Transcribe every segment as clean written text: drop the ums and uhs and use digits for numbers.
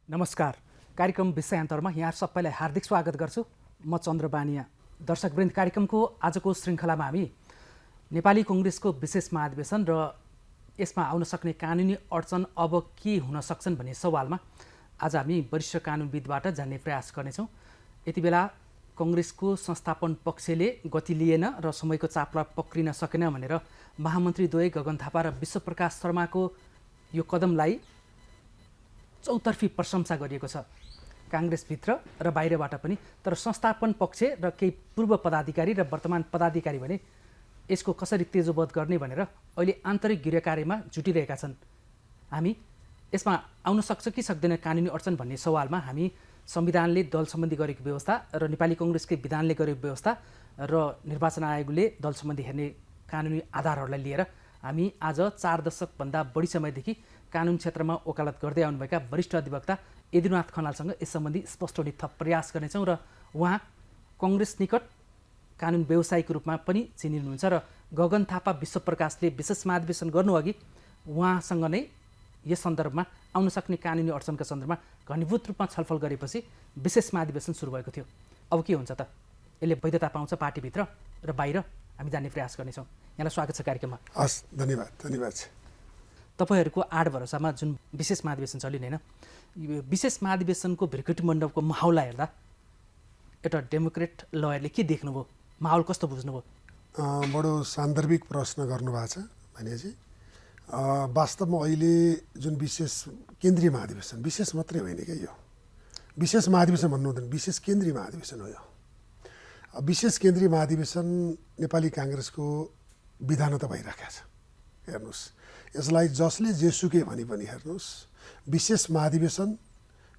नमस्कार। कार्यक्रम विषयान्तरमा यहाँ सबैलाई हार्दिक स्वागत गर्छु। म चन्द्र बानिया। दर्शकवृन्द, कार्यक्रमको आजको श्रृङ्खलामा हामी नेपाली कङ्ग्रेसको विशेष महाधिवेशन र यसमा आउन सक्ने कानुनी अडचन अब के हुन सक्छन् भन्ने सवालमा आज हामी वरिष्ठ कानुनविदबाट जान्ने प्रयास गर्नेछौँ। यति बेला कङ्ग्रेसको संस्थापन पक्षले गति लिएन र समयको चापलाई पक्रिन सकेन भनेर महामन्त्रीद्वय गगन थापा र विश्वप्रकाश शर्माको यो कदमलाई चौतर्फी प्रशंसा गरिएको छ, काङ्ग्रेसभित्र र बाहिरबाट पनि। तर संस्थापन पक्ष र केही पूर्व पदाधिकारी र वर्तमान पदाधिकारी भने यसको कसरी तेजोवध गर्ने भनेर अहिले आन्तरिक गृहकार्यमा जुटिरहेका छन्। हामी यसमा आउन सक्छ कि सक्दैन कानुनी अडचन भन्ने सवालमा हामी संविधानले दल सम्बन्धी गरेको व्यवस्था र नेपाली कङ्ग्रेसकै विधानले गरेको व्यवस्था र निर्वाचन आयोगले दल सम्बन्धी हेर्ने कानुनी आधारहरूलाई लिएर हामी आज 4 दशकभन्दा बढी समयदेखि कानुन क्षेत्रमा वकालत गर्दै आउनुभएका वरिष्ठ अधिवक्ता यदुनाथ खनालसँग यस सम्बन्धी स्पष्ट हुने थप प्रयास गर्नेछौँ र उहाँ कङ्ग्रेस निकट कानुन व्यवसायीको रूपमा पनि चिनिनुहुन्छ र गगन थापा विश्वप्रकाशले विशेष महाधिवेशन गर्नुअघि उहाँसँग नै यस सन्दर्भमा आउन सक्ने कानुनी अडचनका सन्दर्भमा घनीभूत रूपमा छलफल गरेपछि विशेष महाधिवेशन सुरु भएको थियो। अब के हुन्छ त? यसले वैधता पाउँछ पार्टीभित्र र बाहिर? हामी जान्ने प्रयास गर्नेछौँ। यहाँलाई स्वागत छ कार्यक्रममा। हस्, धन्यवाद। तपाईँहरूको आड भरोसामा जुन विशेष महाधिवेशन चलिने होइन, यो विशेष महाधिवेशनको भृकुटी मण्डपको माहौललाई हेर्दा एउटा डेमोक्रेट लयरले के देख्नुभयो? माहौल कस्तो बुझ्नुभयो? बडो सान्दर्भिक प्रश्न गर्नुभएको छ भनेपछि वास्तवमा अहिले जुन विशेष केन्द्रीय महाधिवेशन, विशेष मात्रै होइन क्या, यो विशेष महाधिवेशन भन्नु हुँदैन, विशेष केन्द्रीय महाधिवेशन हो। यो विशेष केन्द्रीय महाधिवेशन नेपाली काङ्ग्रेसको विधानता भइराखेको छ। हेर्नुहोस्, यसलाई जसले जेसुकै भने पनि हेर्नुहोस्, विशेष महाधिवेशन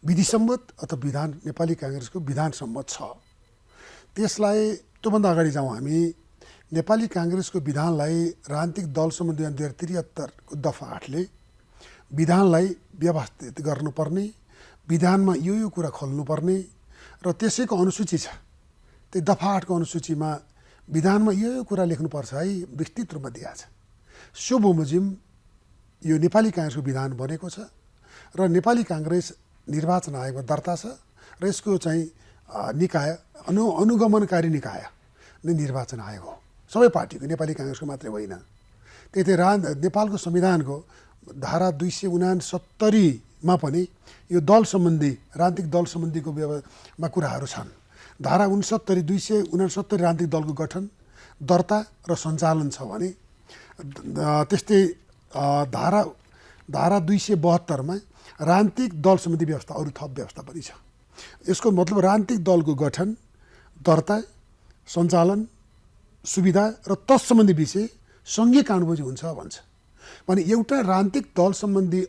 विधिसम्मत अथवा विधान नेपाली काङ्ग्रेसको विधानसम्मत छ। त्यसलाई त्योभन्दा अगाडि जाउँ हामी। नेपाली काङ्ग्रेसको विधानलाई राजनीतिक दल सम्बन्धी 2073 को दफा 8ले विधानलाई व्यवस्थित गर्नुपर्ने, विधानमा यो कुरा खोल्नुपर्ने र त्यसैको अनुसूची छ। त्यो दफा 8 को अनुसूचीमा विधानमा यो कुरा लेख्नुपर्छ है, विस्तृत रूपमा दिएको छ। सो बमोजिम यो नेपाली काङ्ग्रेसको विधान बनेको छ र नेपाली काङ्ग्रेस निर्वाचन आयोगमा दर्ता छ र यसको चाहिँ निकाय अनुगमनकारी निकाय नै निर्वाचन आयोग हो। सबै पार्टीको, नेपाली काङ्ग्रेसको मात्रै होइन। त्यही नेपालको संविधानको धारा 269 पनि यो दल सम्बन्धी, राजनीतिक दल सम्बन्धीको कुराहरू छन्। धारा 269 राजनीतिक दलको गठन, दर्ता र सञ्चालन छ भने त्यस्तै धारा 272 राजनीतिक दल सम्बन्धी व्यवस्था, अरू थप व्यवस्था पनि छ। यसको मतलब राजनीतिक दलको गठन, दर्ता, सञ्चालन, सुविधा र तत्सम्बन्धी विषय सङ्घीय कानुन हुन्छ भन्छ भने एउटा राजनीतिक दल सम्बन्धी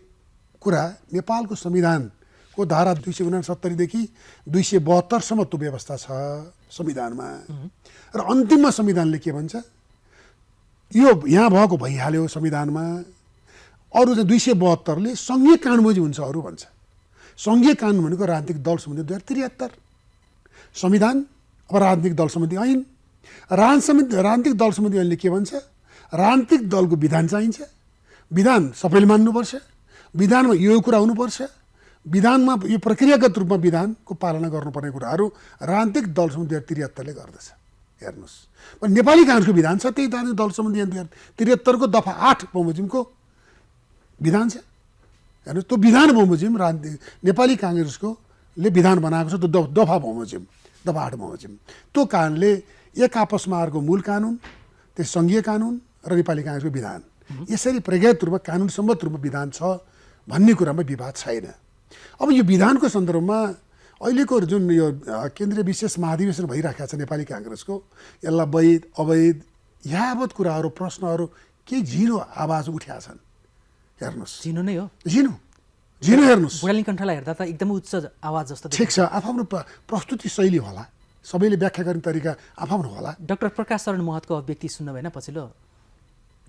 कुरा नेपालको संविधानको धारा 269 देखि 272 सम्म त्यो व्यवस्था छ संविधानमा। र अन्तिममा संविधानले के भन्छ? यो यहाँ भएको भइहाल्यो संविधानमा। अरू चाहिँ 272 ले सङ्घीय कानुनबोजी हुन्छ अरू भन्छ। सङ्घीय कानुन भनेको राजनीतिक दल सम्बन्धी 2073 संविधान, अब राजनीतिक दल सम्बन्धी ऐन। राजनीतिक दल सम्बन्धी ऐनले के भन्छ? राजनीतिक दलको विधान चाहिन्छ, विधान सबैले मान्नुपर्छ, विधानमा यो कुरा हुनुपर्छ, विधानमा यो प्रक्रियागत रूपमा विधानको पालना गर्नुपर्ने कुराहरू राजनीतिक दल सम्बन्धी 2073 ले गर्दछ। हेर्नुहोस्, नेपाली काङ्ग्रेसको विधान छ, त्यही राजनीतिक दल सम्बन्धी 2073 को दफा 8 बमोजिमको विधान छ। हेर्नुहोस्, त्यो विधान बमोजिम नेपाली काङ्ग्रेसकोले विधान बनाएको छ, त्यो दफा बमोजिम, दफा 8 बमोजिम। त्यो कारणले एक आपसमा अर्को मूल कानुन, त्यो सङ्घीय कानुन र नेपाली काङ्ग्रेसको विधान यसरी प्रज्ञात रूपमा कानुन सम्मत रूपमा विधान छ भन्ने कुरामा विवाद छैन। अब यो विधानको सन्दर्भमा अहिलेको जुन यो केन्द्रीय विशेष महाधिवेशन भइराखेको छ नेपाली काङ्ग्रेसको, यसलाई वैध अवैध यावत कुराहरू, प्रश्नहरू केही झिनो आवाज उठ्या छन्। हेर्नुहोस्, झिनो नै हो, झिनो हेर्नुहोस्। बुढालिङ कण्ठलाई हेर्दा त एकदमै उच्च आवाज जस्तो। ठिक छ, आफ्नो प्रस्तुति शैली होला, सबैले व्याख्या गर्ने तरिका आफ्नो होला। डाक्टर प्रकाश शरण महतको अभिव्यक्ति सुन्नु भएन पछिल्लो?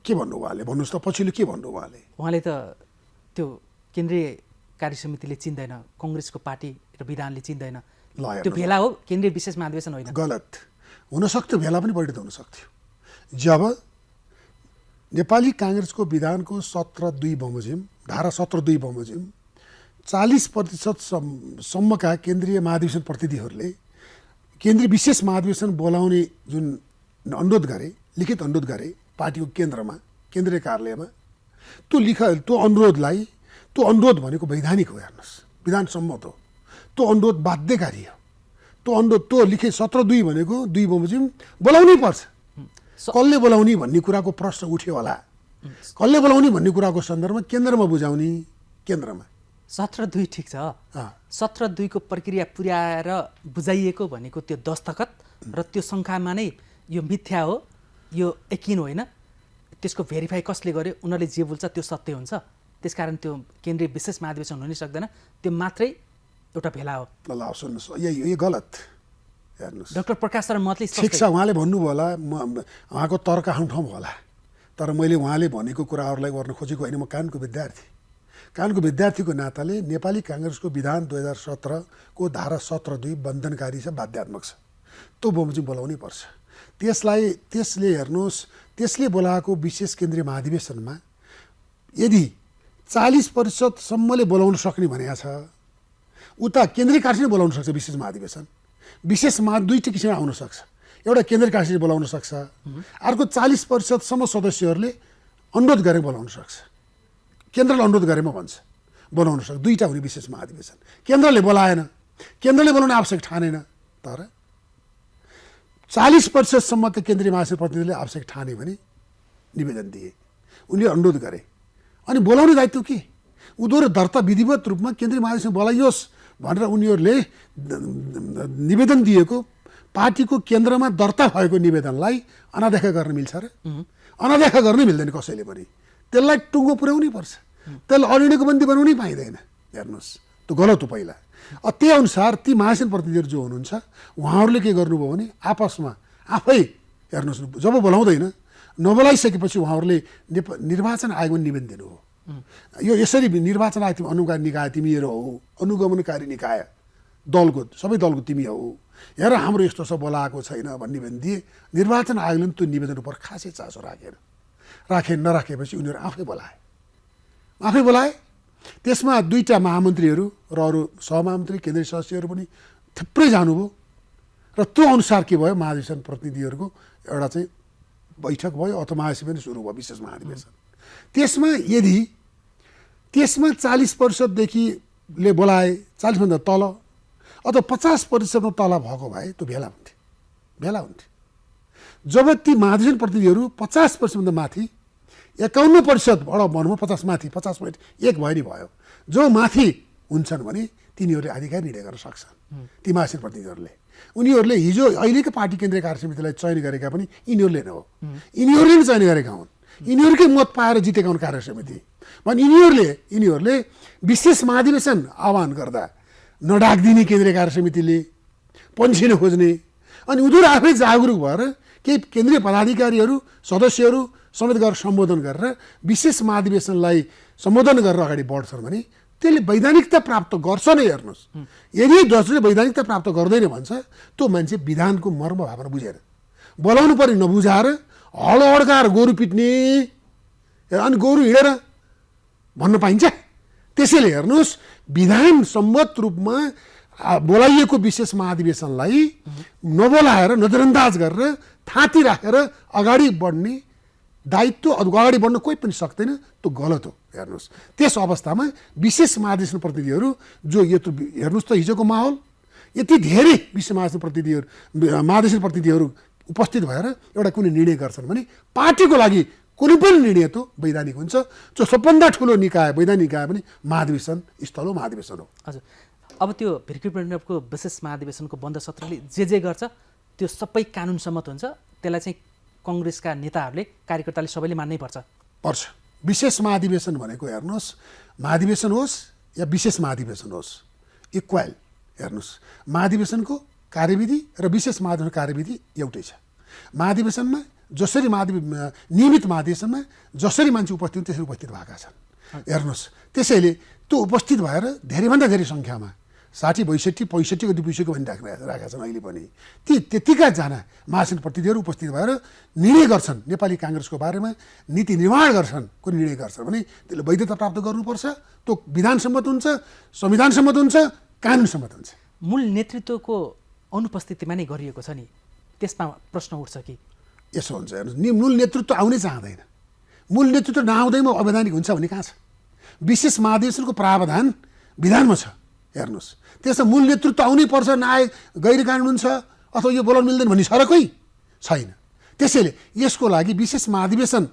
के भन्नु उहाँले? भन्नुहोस् त, पछिल्लो के भन्नु उहाँले? उहाँले त त्यो केन्द्रीय कार्यसमितिले चिन्दैन, कङ्ग्रेसको पार्टी र विधानले चिन्दैन, त्यो भेला हो, केन्द्रीय विशेष महाधिवेशन होइन। गलत हुनसक्थ्यो, भेला पनि बढी त हुनसक्थ्यो। जब नेपाली काङ्ग्रेसको विधानको 17(2) बमोजिम, धारा 17(2) बमोजिम 40% सम्मका केन्द्रीय महाधिवेशन प्रतिनिधिहरूले केन्द्रीय विशेष महाधिवेशन बोलाउने जुन अनुरोध गरे, लिखित अनुरोध गरे पार्टीको केन्द्रमा, केन्द्रीय कार्यालयमा, त्यो अनुरोध भनेको वैधानिक हो। हेर्नुहोस्, विधान सम्मत हो। त्यो अनुरोध बाध्यकारी हो। त्यो लिखित 17(2) भनेको 2 बमोजिम बोलाउनै पर्छ। कसले बोलाउने भन्ने कुराको प्रश्न उठ्यो होला। कसले बोलाउने भन्ने कुराको सन्दर्भमा केन्द्रमा बुझाउने, केन्द्रमा 17(2) ठिक छ। 17(2) को प्रक्रिया पुर्याएर बुझाइएको भनेको त्यो दस्तखत र त्यो सङ्ख्यामा नै यो मिथ्या हो, यो यकिन होइन, त्यसको भेरिफाई कसले गर्यो, उनीहरूले जे बोल्छ त्यो सत्य हुन्छ। त्यसकारण त्यो केन्द्रीय विशेष महाधिवेशन हुनै सक्दैन, त्यो मात्रै एउटा भेला हो। ल सुन्नुहोस्, यही गलत। हेर्नुहोस्, डाक्टर प्रकाश शरण महतले ठिक छ, उहाँले भन्नुभयो होला, उहाँको तर्क आफ्नो ठाउँमा होला, तर मैले उहाँले भनेको कुराहरूलाई गर्न खोजेको होइन। म कानुनको विद्यार्थीको नाताले नेपाली काङ्ग्रेसको विधान 2017 को धारा 17(2) बन्धनकारी छ, बाध्यात्मक छ। त्यो बमोजिम बोलाउनै पर्छ। त्यसले हेर्नुहोस्, त्यसले बोलाएको विशेष केन्द्रीय महाधिवेशनमा यदि 40%सम्मले बोलाउन सक्ने भनेको छ, उता केन्द्रीय कार्यालयले बोलाउन सक्छ। विशेष महाधिवेशन दुईटै किसिममा आउन सक्छ। एउटा केन्द्रीय कार्यालयले बोलाउन सक्छ, अर्को 40%सम्म सदस्यहरूले अनुरोध गरेर बोलाउन सक्छ। केन्द्रले अनुरोध गरेमा भन्छ बोलाउन सक्छ। दुईटा हुने विशेष महाधिवेशन। केन्द्रले बोलाएन, केन्द्रले बोलाउन आवश्यक ठानेन, तर 40%सम्मका केन्द्रीय महाधिवेशन प्रतिनिधिले आवश्यक ठाने भने निवेदन दिए, उनले अनुरोध गरे, अनि बोलाउने दायित्व के? उनीहरू दर्ता विधिवत रूपमा केन्द्रीय महाधिवेशन बोलाइयोस् भनेर उनीहरूले निवेदन दिएको पार्टीको केन्द्रमा दर्ता भएको निवेदनलाई अनदेखा गर्न मिल्छ र? अनदेखा गर्नै मिल्दैन कसैले पनि। त्यसलाई टुङ्गो पुर्याउनै पर्छ, त्यसलाई अनिर्णयको बन्दी बनाउनै पाइँदैन। हेर्नुहोस्, त्यो गलत हो। पहिला त्यही अनुसार ती महाधिवेशन प्रतिनिधिहरू जो हुनुहुन्छ उहाँहरूले के गर्नुभयो भने आपसमा आफै, हेर्नुहोस्, जब बोलाउँदैन, नबोलाइसकेपछि उहाँहरूले निर्वाचन आयोगमा निवेदन दिनु हो। यो यसरी निर्वाचन आयोग अनुगमन निकाय तिमीहरू हो, अनुगमनकारी निकाय दलको, सबै दलको तिमी हो, हेर हाम्रो यस्तो छ बोलाएको छैन भन्ने निवेदन दिए। निर्वाचन आयोगले त्यो निवेदन उप खासै चासो नराखेपछि उनीहरू आफै बोलाए। त्यसमा दुईटा महामन्त्रीहरू र अरू सहमहामन्त्री, केन्द्रीय सदस्यहरू पनि थुप्रै जानुभयो र त्यो अनुसार के भयो, महाधिवेशन प्रतिनिधिहरूको एउटा चाहिँ बैठक भयो अथवा महाधिवेशन पनि सुरु भयो, विशेष महाधिवेशन। त्यसमा 40%देखिले बोलाए, 40% तल अथवा 50% तल भएको भए त्यो भेला हुन्थ्यो। जब ती महाधिवेशन प्रतिनिधिहरू 50% माथि, 51% भनौँ, 50 माथि, 50.1 भयो नि भयो, जो माथि हुन्छन् भने तिनीहरूले अधिकार निर्णय गर्न सक्छन्। ती महाधिवेशन प्रतिनिधिहरूले उनीहरूले हिजो अहिलेको पार्टी केन्द्रीय कार्य समितिलाई चयन गरेका पनि यिनीहरूले नै हो। यिनीहरूले नै चयन गरेका हुन्, यिनीहरूकै मत पाएर जितेका हुन् कार्य समिति। भने यिनीहरूले विशेष महाधिवेशन आह्वान गर्दा नडाक्दिने केन्द्रीय कार्य समितिले, पन्छी नखोज्ने, अनि उनीहरू आफै जागरुक भएर केही केन्द्रीय पदाधिकारीहरू, सदस्यहरू समेत गरेर सम्बोधन गरेर विशेष महाधिवेशनलाई सम्बोधन गरेर अगाडि बढ्छन् भने त्यसले वैधानिकता प्राप्त गर्छ नै। हेर्नुहोस्, यदि जसले वैधानिकता प्राप्त गर्दैन भन्छ, त्यो मान्छे विधानको मर्म भावना बुझेर, बोलाउनु पर्ने नबुझाएर हलो अड्काएर गोरु पिट्ने, अनि गोरु हिँडेर भन्न पाइन्छ। त्यसैले हेर्नुहोस्, विधान सम्मत रूपमा बोलाइएको विशेष महाधिवेशनलाई नबोलाएर, नजरअन्दाज गरेर, थाती राखेर अगाडि बढ्ने दायित्व, अगाडि बढ्न कोही पनि सक्दैन। त्यो गलत हो। हेर्नुहोस्, त्यस अवस्थामा विशेष महाधिवेशन प्रतिनिधिहरू जो यत्रो, हेर्नुहोस् त हिजोको माहौल, यति धेरै विशेष महाधिवेशन प्रतिनिधिहरू उपस्थित भएर एउटा कुनै निर्णय गर्छन् भने पार्टीको लागि कुनै पनि निर्णय त वैधानिक हुन्छ। जो सबभन्दा ठुलो निकाय, वैधानिक निकाय पनि महाधिवेशन स्थल हो, महाधिवेशन हो। हजुर, अब त्यो भिरकिर मण्डपको विशेष महाधिवेशनको बन्द सत्रले जे गर्छ त्यो सबै कानुन सम्मत हुन्छ। त्यसलाई चाहिँ कङ्ग्रेसका नेताहरूले, कार्यकर्ताले सबैले मान्नै पर्छ। विशेष महाधिवेशन भनेको हेर्नुहोस्, महाधिवेशन होस् या विशेष महाधिवेशन होस्, इक्वल। हेर्नुहोस्, महाधिवेशनको कार्यविधि र विशेष महाधिवेशन कार्यविधि एउटै छ। महाधिवेशनमा जसरी नियमित महाधिवेशनमा जसरी मान्छे उपस्थित हुन् त्यसरी उपस्थित भएका छन्। हेर्नुहोस्, त्यसैले त्यो उपस्थित भएर धेरैभन्दा धेरै सङ्ख्यामा 60, 62, 65 कति पुगिसक्यो भनी राखेका छन् अहिले पनि। त्यतिका जना महासचिव प्रतिनिधिहरू उपस्थित भएर निर्णय गर्छन्, नेपाली काङ्ग्रेसको बारेमा नीति निर्माण गर्छन्, कुन निर्णय गर्छन् भने त्यसले वैधता प्राप्त गर्नुपर्छ, त्यो विधान सम्मत हुन्छ, संविधान सम्मत हुन्छ, कानुन सम्मत हुन्छ। मूल नेतृत्वको अनुपस्थितिमा नै गरिएको छ नि, त्यसमा प्रश्न उठ्छ कि यसो हुन्छ हेर्नुहोस्, मूल नेतृत्व आउनै चाहँदैन। मूल नेतृत्व नआउँदैमा अवैधानिक हुन्छ भन्ने कहाँ छ? विशेष महाधिवेशनको प्रावधान विधानमा छ हेर्नुहोस्। त्यसमा मूल नेतृत्व आउनै पर्छ, नआए गैर कानुन छ अथवा यो बोलाउन मिल्दैन भन्ने छ र कोही छैन। त्यसैले यसको लागि विशेष महाधिवेशन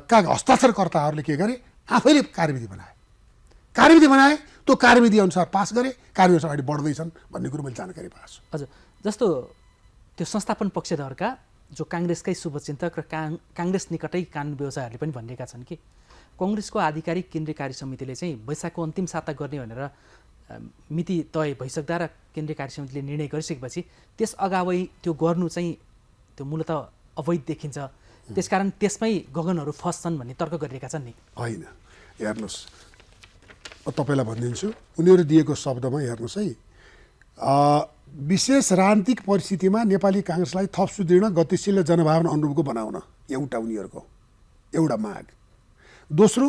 का हस्ताक्षरकर्ताहरूले के गरे, आफैले कार्यविधि बनाए, त्यो कार्यविधि अनुसार पास गरे, कार्यविधि अनुसार अगाडि बढ्दैछन् भन्ने कुरो मैले जानकारी पाएको छु। हजुर, जस्तो त्यो संस्थापन पक्षधरका जो काङ्ग्रेसकै शुभचिन्तक र काङ्ग्रेस निकटै कानुन व्यवसायहरूले पनि भनिरहेका छन् कि कङ्ग्रेसको आधिकारिक केन्द्रीय कार्य समितिले चाहिँ वैशाखको अन्तिम साता गर्ने भनेर मिति तय भइसक्दा र केन्द्रीय कार्य समितिले निर्णय गरिसकेपछि त्यस अगावै त्यो गर्नु चाहिँ त्यो मूलत अवैध देखिन्छ, त्यसकारण त्यसमै गगनहरू फस्छन् भन्ने तर्क गरिरहेका छन् नि। होइन हेर्नुहोस्, तपाईँलाई भनिदिन्छु, उनीहरू दिएको शब्दमा हेर्नुहोस् है, विशेष राजनीतिक परिस्थितिमा नेपाली काङ्ग्रेसलाई थप सुदृढ, गतिशील र जनभावना अनुरूपको बनाउन एउटा उनीहरूको एउटा माग। दोस्रो,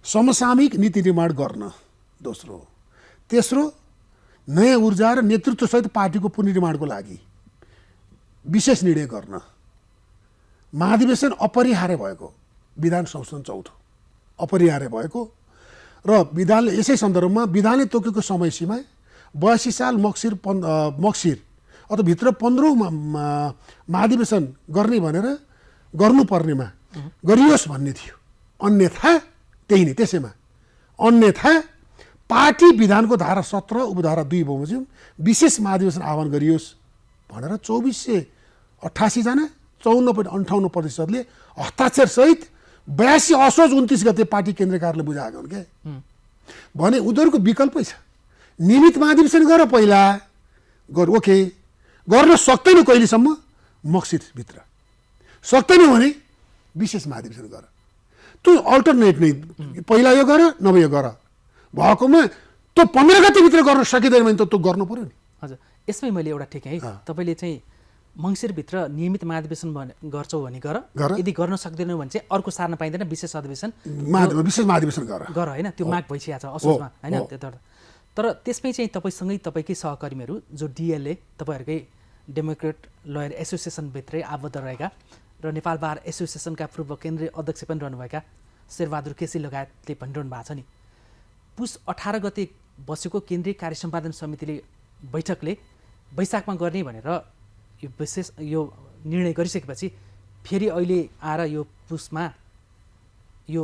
समसामयिक नीति निर्माण गर्न। दोस्रो, तेस्रो, नयाँ ऊर्जा र नेतृत्वसहित पार्टीको पुनर्निर्माणको लागि विशेष निर्णय गर्न। महाधिवेशन अपरिहार्य भएको, विधान संशोधन चौथो अपरिहार्य भएको र विधानले यसै सन्दर्भमा विधानले तोकेको समय सीमा 82 साल मक्सिर अथवा भित्र 15औं महाधिवेशन गर्ने भनेर गर्नुपर्नेमा गरियोस् भन्ने थियो। अन्यथा त्यही नै, त्यसैमा अन्यथा पार्टी विधानको धारा 17 उपधारा 2 बमोजिम विशेष महाधिवेशन आह्वान गरियोस् भनेर 2488 जना 54.58% हस्ताक्षरसहित 82 असोज 29 गते पार्टी केन्द्रीय कार्यालय बुझाएको हुन् क्या। भने उनीहरूको विकल्पै छ, नियमित महाधिवेशन गर पहिला, ओके गर्न सक्दैन कहिलेसम्म मक्सिरभित्र, सक्दैन भने विशेष महाधिवेशन गर। त्यो अल्टरनेट नै, पहिला यो गर नभए यो गर भएकोमा त्यो 15 गतेभित्र गर्न सकिँदैन भने त त्यो गर्नु पर्यो नि। हजुर, यसमै मैले एउटा ठिक है, तपाईँले चाहिँ मङ्सिरभित्र नियमित महाधिवेशन गर्छौ भने गर, यदि गर्न सक्दैनौ भने चाहिँ अर्को सार्न पाइँदैन, विशेष अधिवेशन विशेष महाधिवेशन गर होइन, त्यो माग भइसकेको छ असोजमा होइन। तर त्यसमै चाहिँ तपाईँसँगै तपाईँकै सहकर्मीहरू जो डिएलए तपाईँहरूकै डेमोक्रेट लयर एसोसिएसनभित्रै आबद्ध रहेका र नेपाल बार एसोसिएसनका पूर्व केन्द्रीय अध्यक्ष पनि रहनुभएका शेरबहादुर केसी लगायतले भनिरहनु भएको छ नि, पुस 18 गते बसेको केन्द्रीय कार्य सम्पादन समितिले बैठकले वैशाखमा गर्ने भनेर यो निर्णय गरिसकेपछि फेरि अहिले आएर यो पुसमा यो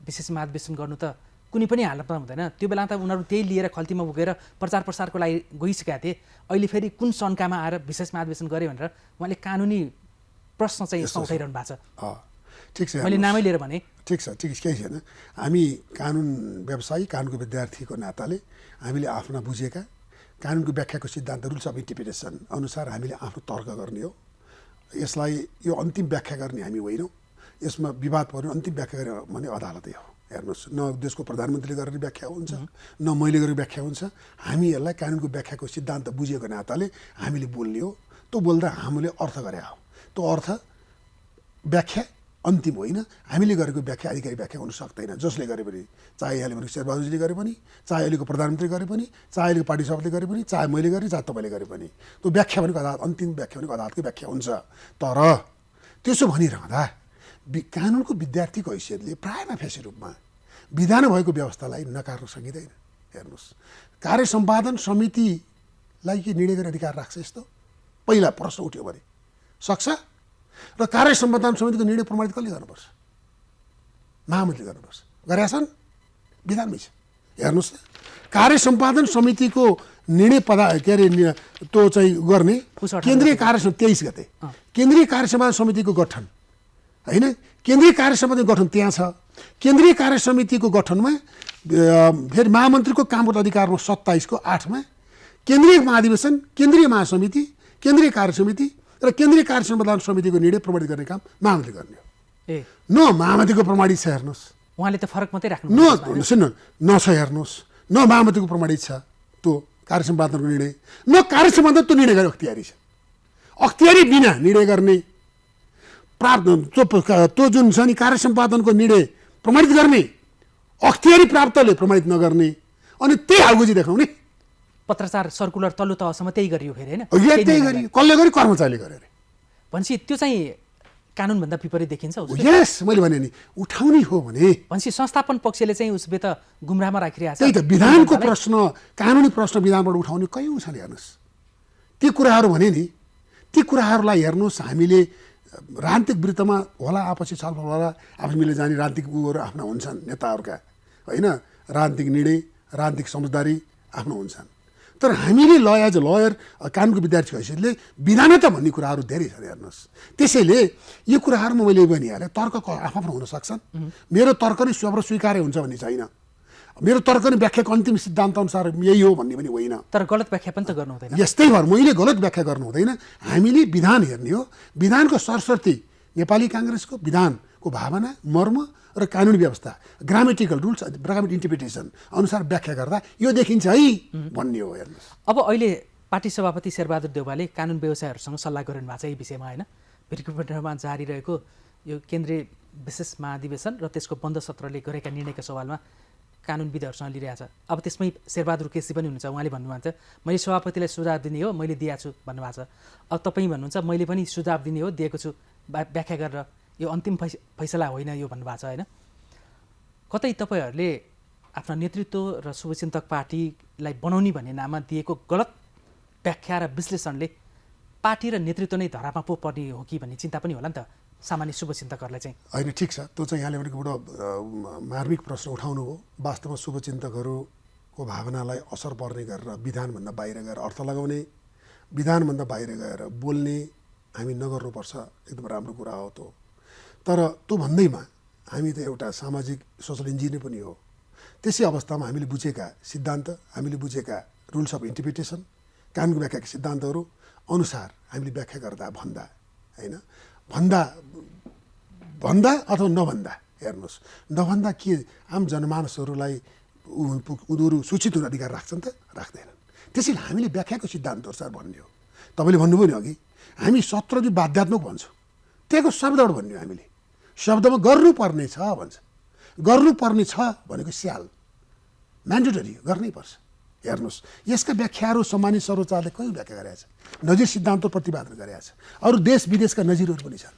विशेष महाधिवेशन गर्नु त कुनै पनि हालतमा हुँदैन। त्यो बेला त उनीहरू त्यही लिएर खल्तीमा पुगेर प्रचार प्रसारको लागि गइसकेका थिए, अहिले फेरि कुन शङ्कामा आएर विशेष महाधिवेशन गरे भनेर उहाँले कानुनी प्रश्न चाहिँ यसमा उठाइरहनु भएको छ। ठिक छ, मैले नामै लिएर भने ठिक छ, केही छैन। हामी कानुन व्यवसायी, कानुनको विद्यार्थीको नाताले हामीले आफ्ना बुझेका कानुनको व्याख्याको सिद्धान्त, रुल्स अफ इन्टरप्रिटेसन अनुसार हामीले आफ्नो तर्क गर्ने हो। यसलाई यो अन्तिम व्याख्या गर्ने हामी होइनौँ। यसमा विवाद पर्यो, अन्तिम व्याख्या गर्ने भने अदालतै हो। हेर्नुहोस्, न देशको प्रधानमन्त्रीले गरेर व्याख्या हुन्छ, न मैले गरेर व्याख्या हुन्छ। हामी यसलाई कानुनको व्याख्याको सिद्धान्त बुझेको नाताले हामीले बोल्ने हो। त्यो बोल्दा हामीले अर्थ गरे हो, त्यो अर्थ व्याख्या अन्तिम होइन। हामीले गरेको व्याख्या आधिकारिक व्याख्या हुन सक्दैन, जसले गरे पनि, चाहे यहाँले भनेको शेरबहादुरजीले गरे पनि, चाहे अहिलेको प्रधानमन्त्री गरे पनि, चाहे अहिलेको पार्टी सभाले गरे पनि, चाहे मैले गरेँ, चाहे तपाईँले गरे पनि, त्यो व्याख्या भनेको अदालत, अन्तिम व्याख्या भनेको अदालतकै व्याख्या हुन्छ। तर त्यसो भनिरहँदा कानुनको विद्यार्थीको हैसियतले प्रायः फेसी रूपमा विधान भएको व्यवस्थालाई नकार्न सकिँदैन। हेर्नुहोस्, कार्य सम्पादन समितिलाई के निर्णय गर्ने अधिकार राख्छ यस्तो? पहिला प्रश्न उठ्यो भने सक्छ? र कार्य सम्पादन समितिको निर्णय प्रमाणित कसले गर्नुपर्छ? महामन्त्रीले गर्नुपर्छ। गरेका छन्, विधानमै छ। हेर्नुहोस्, कार्य सम्पादन समितिको निर्णय त्यो चाहिँ गर्ने केन्द्रीय कार्य समिति 23 गते केन्द्रीय कार्य सम्पादन समितिको गठन होइन, केन्द्रीय कार्य समितिको गठन त्यहाँ छ। केन्द्रीय कार्य समितिको गठनमा फेरि महामन्त्रीको कामगत अधिकारमा 27 को 8 मा केन्द्रीय महाधिवेशन, केन्द्रीय महासमिति, केन्द्रीय कार्य समिति र केन्द्रीय कार्य सम्पादन समितिको निर्णय प्रमाणित गर्ने काम महामन्त्री गर्ने हो। न महामन्त्रीको प्रमाणित छ, हेर्नुहोस्, उहाँले त फरक मात्रै राख्नु सुन्नु न छ, हेर्नुहोस्, न महामन्त्रीको प्रमाणित छ, त्यो कार्य सम्पादनको निर्णय न कार्य सम्पादन त्यो निर्णय गर्ने अख्तियारी छ। अख्तियारी बिना निर्णय गर्ने प्राप्त त्यो जुन छ नि कार्य सम्पादनको निर्णय प्रमाणित गर्ने अख्तियारी प्राप्तले प्रमाणित नगर्ने अनि त्यही हालगुजी देखाउने पत्राचार सर्कुलर तल्लो तहसम्म त्यही गरियो फेरि होइन त्यही गरी कसले गरी कर्मचारीले गरे अरे भनेपछि त्यो चाहिँ कानुनभन्दा विपरीत देखिन्छ उसले यस मैले भने नि उठाउने हो भने भनेपछि संस्थापन पक्षले चाहिँ उसले त गुमराहमा राखिरहेछ त्यही त विधानको प्रश्न कानुनी प्रश्न विधानबाट उठाउने कयौँ छन् हेर्नुहोस् ती कुराहरू भने नि ती कुराहरूलाई हेर्नुहोस् हामीले राजनीतिक वृत्तमा होला आपसी छलफल होला हामीले जाने राजनीतिक उहरू आफ्ना हुन्छन् नेताहरूका होइन राजनीतिक निर्णय राजनीतिक समझदारी आफ्नो हुन्छन् तर हामीले ल एज अ लयर कानुनको विद्यार्थीको हैसियतले विधानता भन्ने कुराहरू धेरै छन् हेर्नुहोस् त्यसैले यो कुराहरूमा मैले भनिहालेँ तर्क आफ्नो हुन सक्छन् मेरो तर्क नै स्वीकार्य हुन्छ भन्ने छैन मेरो तर्क नै व्याख्याको अन्तिम सिद्धान्त अनुसार यही हो भन्ने पनि होइन तर गलत व्याख्या पनि त गर्नु हुँदैन यस्तै भएर मैले गलत व्याख्या गर्नु हुँदैन हामीले विधान हेर्ने हो विधानको सरस्वती नेपाली काङ्ग्रेसको विधानको भावना मर्म र कानुनी व्यवस्था ग्रामेटिकल रुल्स ग्रामेटिक इन्टरप्रिटेसन अनुसार व्याख्या गर्दा यो देखिन्छ है भन्ने हो हेर्नुहोस् अब अहिले पार्टी सभापति शेरबहादुर देउवाले कानुन व्यवसायहरूसँग सल्लाह गरिरहनु भएको छ यही विषयमा होइन भिरकुटमा जारी रहेको यो केन्द्रीय विशेष महाधिवेशन र त्यसको बन्द सत्रले गरेका निर्णयका सवालमा कानुनविदहरूसँग लिइरहेछ अब त्यसमै शेरबहादुर केसी पनि हुनुहुन्छ उहाँले भन्नुभएको छ मैले सभापतिलाई सुझाव दिने हो मैले दिएको छु भन्नुभएको छ अब तपाईँ भन्नुहुन्छ मैले पनि सुझाव दिने हो दिएको छु व्याख्या गरेर यो अन्तिम फैसला होइन यो भन्नुभएको छ होइन कतै तपाईँहरूले आफ्नो नेतृत्व र शुभचिन्तक पार्टीलाई बनाउने भन्ने नाममा दिएको गलत व्याख्या र विश्लेषणले पार्टी र नेतृत्व नै धरापमा पो पर्ने हो कि भन्ने चिन्ता पनि होला नि त सामान्य शुभचिन्तकहरूलाई चाहिँ होइन ठिक छ त्यो चाहिँ यहाँले भनेको बडो मार्मिक प्रश्न उठाउनु हो वास्तवमा शुभचिन्तकहरूको भावनालाई असर पर्ने गरेर विधानभन्दा बाहिर गएर अर्थ लगाउने विधानभन्दा बाहिर गएर बोल्ने हामी नगर्नुपर्छ एकदम राम्रो कुरा हो त्यो तर त्यो भन्दैमा हामी त एउटा सामाजिक सोसल इन्जिनियर पनि हो त्यसै अवस्थामा हामीले बुझेका सिद्धान्त हामीले बुझेका रुल्स अफ इन्टरप्रिटेसन कानुनको व्याख्याका सिद्धान्तहरू अनुसार हामीले व्याख्या गर्दा भन्दा होइन भन्दा अथवा नभन्दा हेर्नुहोस् नभन्दा के आम जनमानसहरूलाई उनीहरू सूचित हुने अधिकार राख्छन् त राख्दैनन् त्यसैले हामीले व्याख्याको सिद्धान्त अनुसार भन्ने हो तपाईँले भन्नुभयो नि अघि हामी सत्रजी बाध्यात्मक भन्छौँ त्यहाँको शब्दबाट भन्ने हो हामीले शब्दमा गर्नुपर्ने छ भन्छ गर्नुपर्ने छ भनेको स्याल म्यान्डेटरी गर्नै पर्छ हेर्नुहोस् यसका व्याख्याहरू सम्मानित सर्वोच्चले कहीँ व्याख्या गरेका छ नजिर सिद्धान्त प्रतिपादन गरेका छ अरू देश विदेशका नजिरहरू पनि छन्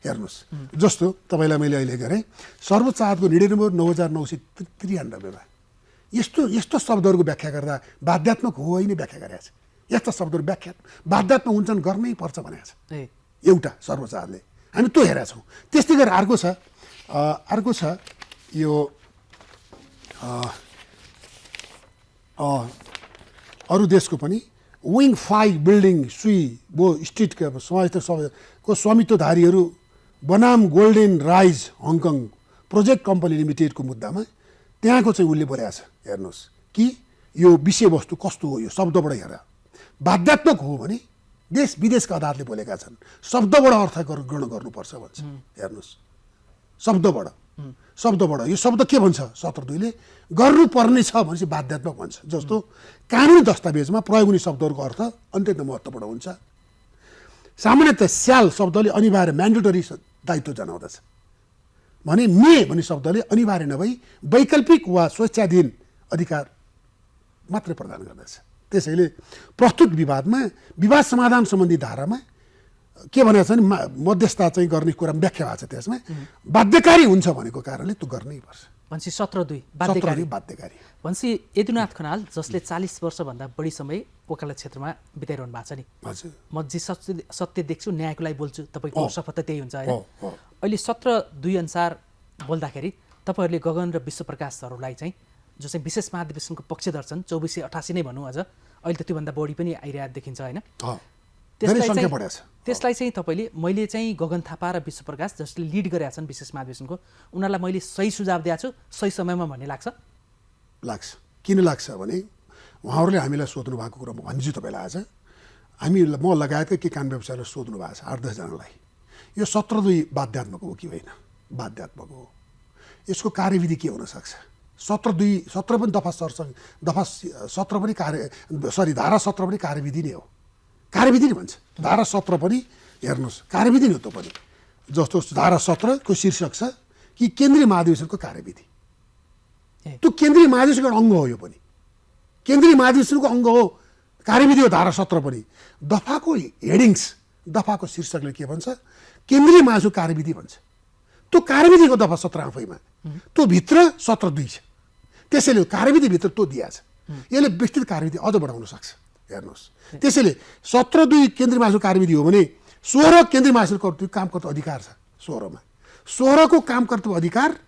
हेर्नुहोस् जस्तो तपाईँलाई मैले अहिले गरेँ सर्वोच्च अदालतको निर्णय नम्बर 9993 यस्तो शब्दहरूको व्याख्या गर्दा बाध्यात्मक हो होइन व्याख्या गरेका छ यस्ता शब्दहरू व्याख्या बाध्यात्मक हुन्छन् गर्नै पर्छ भनेको छ एउटा सर्वोच्च अदालतले हामी त्यो हेरेका छौँ त्यस्तै गरेर अर्को छ यो अरू देशको पनि विङ 5 बिल्डिङ सुई बो स्ट्रिटको स्वामित्वधारीहरू बनाम golden rise Hong Kong project company लिमिटेडको मुद्दामा त्यहाँको चाहिँ उसले बोलेको छ हेर्नुहोस् कि यो विषयवस्तु कस्तो हो यो शब्दबाट हेर बाध्यात्मक हो भने देश विदेशका अदालतले बोलेका छन् शब्दबाट अर्थ ग्रहण गर्नुपर्छ भन्छ हेर्नुहोस् शब्दबाट यो शब्द के भन्छ 17(2) गर्नुपर्ने छ भनेपछि बाध्यात्मक भन्छ जस्तो कानुनी दस्तावेजमा प्रयोग हुने शब्दहरूको अर्थ अत्यन्त महत्त्वपूर्ण हुन्छ सामान्यतः स्याल शब्दले अनिवार्य म्यान्डेटरी दायित्व जनाउँदछ भने मे भन्ने शब्दले अनिवार्य नभई वैकल्पिक वा स्वेच्छाधीन अधिकार मात्रै प्रदान गर्दछ त्यसैले प्रस्तुत विवादमा विवाद समाधान सम्बन्धी धारामा के भनेको छ भने मध्यस्थता चाहिँ गर्ने कुरा व्याख्या भएको छ त्यसमा बाध्यकारी हुन्छ भनेको कारणले त्यो गर्नै पर्छ भनेपछि 17(2) बाध्यकारी भनेपछि यदुनाथ खनाल जसले 40 वर्षभन्दा बढी समय वकालत क्षेत्रमा बिताइरहनु भएको छ नि हजुर म जे सत्य देख्छु न्यायको लागि बोल्छु तपाईँको शपथ त त्यही हुन्छ होइन अहिले 17(2) अनुसार बोल्दाखेरि तपाईँहरूले गगन र विश्वप्रकाशहरूलाई चाहिँ जो चाहिँ विशेष महाधिवेशनको पक्षधर छन् 2488 नै भनौँ अझ अहिले त त्योभन्दा बढी पनि आइरहेको देखिन्छ होइन त्यसलाई चाहिँ तपाईँले मैले चाहिँ गगन थापा र विश्वप्रकाश जसले लिड गरेका छन् विशेष महाधिवेशनको उनीहरूलाई मैले सही सुझाव दिएको छु सही समयमा भन्ने लाग्छ किन लाग्छ भने उहाँहरूले हामीलाई सोध्नु भएको कुरा म भन्छु तपाईँलाई आज म लगायतकै के कानुन व्यवसायलाई सोध्नु भएको छ 8-10 जनालाई यो 17(2) बाध्यात्मक हो कि होइन बाध्यात्मक हो यसको कार्यविधि के हुन सक्छ 17 पनि दफा सरसँग दफा 17 पनि धारा 17 पनि कार्यविधि नै हो, कार्यविधि नै भन्छ। धारा 17 पनि हेर्नुहोस् कार्यविधि नै हो। त्यो पनि जस्तो धारा 17 को शीर्षक छ कि केन्द्रीय महाधिवेशनको कार्यविधि। त्यो केन्द्रीय महाधिवेशनको अङ्ग हो, यो पनि केन्द्रीय महाधिवेशनको अङ्ग हो, कार्यविधि हो धारा 17 पनि। दफाको हेडिङ्स, दफाको शीर्षकले के भन्छ, केन्द्रीय महाधिवेशनको कार्यविधि भन्छ। त्यो कार्यविधिको दफा 17 आफैमा, त्यो भित्र 17(2) छ। त्यसैले कार्यविधिभित्र त्यो दिया छ। यसले विस्तृत कार्यविधि अझ बढाउन सक्छ। हेर्नुहोस्, त्यसैले 17(2) केन्द्रीय महाधिवेशनको कार्यविधि हो भने 16 केन्द्रीय महाधिवेशनको काम कर्तव्य अधिकार छ। 16मा 16 को काम कर्तव्य अधिकार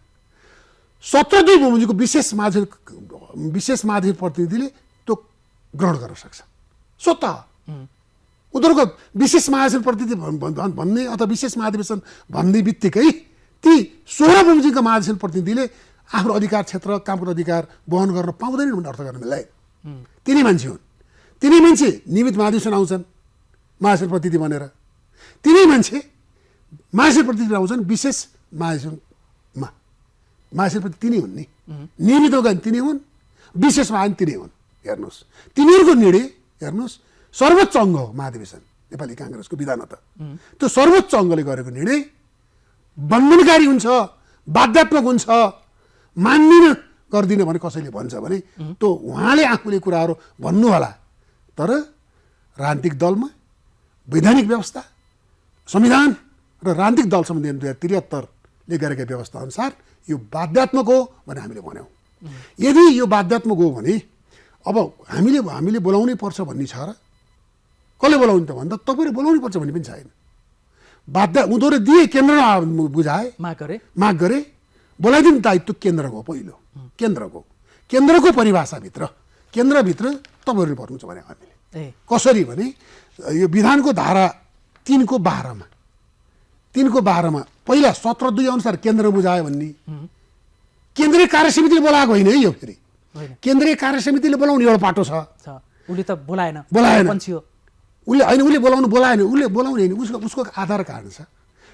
17(2) बमोजिमको विशेष महाधिवेशन प्रतिनिधिले त्यो ग्रहण गर्न सक्छ। स्वतः उनीहरूको विशेष महाधिवेशन प्रतिनिधि भन्ने अथवा विशेष महाधिवेशन भन्ने बित्तिकै ती 16 बमोजिमका महाधिवेशन प्रतिनिधिले आफ्नो अधिकार क्षेत्र, कामको अधिकार वहन गर्न पाउँदैनन् भन्ने अर्थ गर्न मिल्दैन। तिनी मान्छे हुन्, तिनी मान्छे नियमित महाधिवेशन आउँछन् महाधिवेशन प्रतिनिधि भनेर, तिनी मान्छे महाधिवेशन प्रतिनिधि आउँछन् विशेष महाधिवेशनमा। महाधिवेशन प्रतिनिधि तिनी हुन् नि, नियमितमा गए तिनी हुन्, विशेषमा आए तिनी हुन्। हेर्नुहोस्, तिनीहरूको निर्णय हेर्नुहोस् सर्वोच्च अङ्ग हो महाधिवेशन, नेपाली काङ्ग्रेसको विधानत। त्यो सर्वोच्च अङ्गले गरेको निर्णय बन्धनकारी हुन्छ, बाध्यात्मक हुन्छ, मान्दिन गर्दिन भने कसैले भन्छ भने त्यो उहाँले आफूले कुराहरू भन्नु होला। तर राजनीतिक दलमा वैधानिक व्यवस्था, संविधान र राजनीतिक दल सम्बन्धी 2073ले गरेका व्यवस्था अनुसार यो बाध्यात्मक हो भने हामीले भन्यौँ। यदि यो बाध्यात्मक हो भने अब हामीले बोलाउनै पर्छ भन्ने छ र? कसले बोलाउने त भन्दा तपाईँले बोलाउनै पर्छ भन्ने पनि छैन। उनीहरूले दिए, केन्द्रमा बुझाए, माग गरे, बोलाइदिनु दायित्व केन्द्रको। पहिलो केन्द्रको परिभाषाभित्र, केन्द्रभित्र तपाईँहरूले पर्नुहुन्छ भने हामीले कसरी भने यो विधानको धारा 3 को 12मा पहिला 17(2) अनुसार केन्द्र बुझायो भन्ने केन्द्रीय कार्य समितिले बोलाएको होइन है। यो फेरि केन्द्रीय कार्य समितिले बोलाउने एउटा पाटो छ। उसले त बोलाएन, उसले बोलाएन, उसले बोलाउने होइन, उसको आधार कारण छ।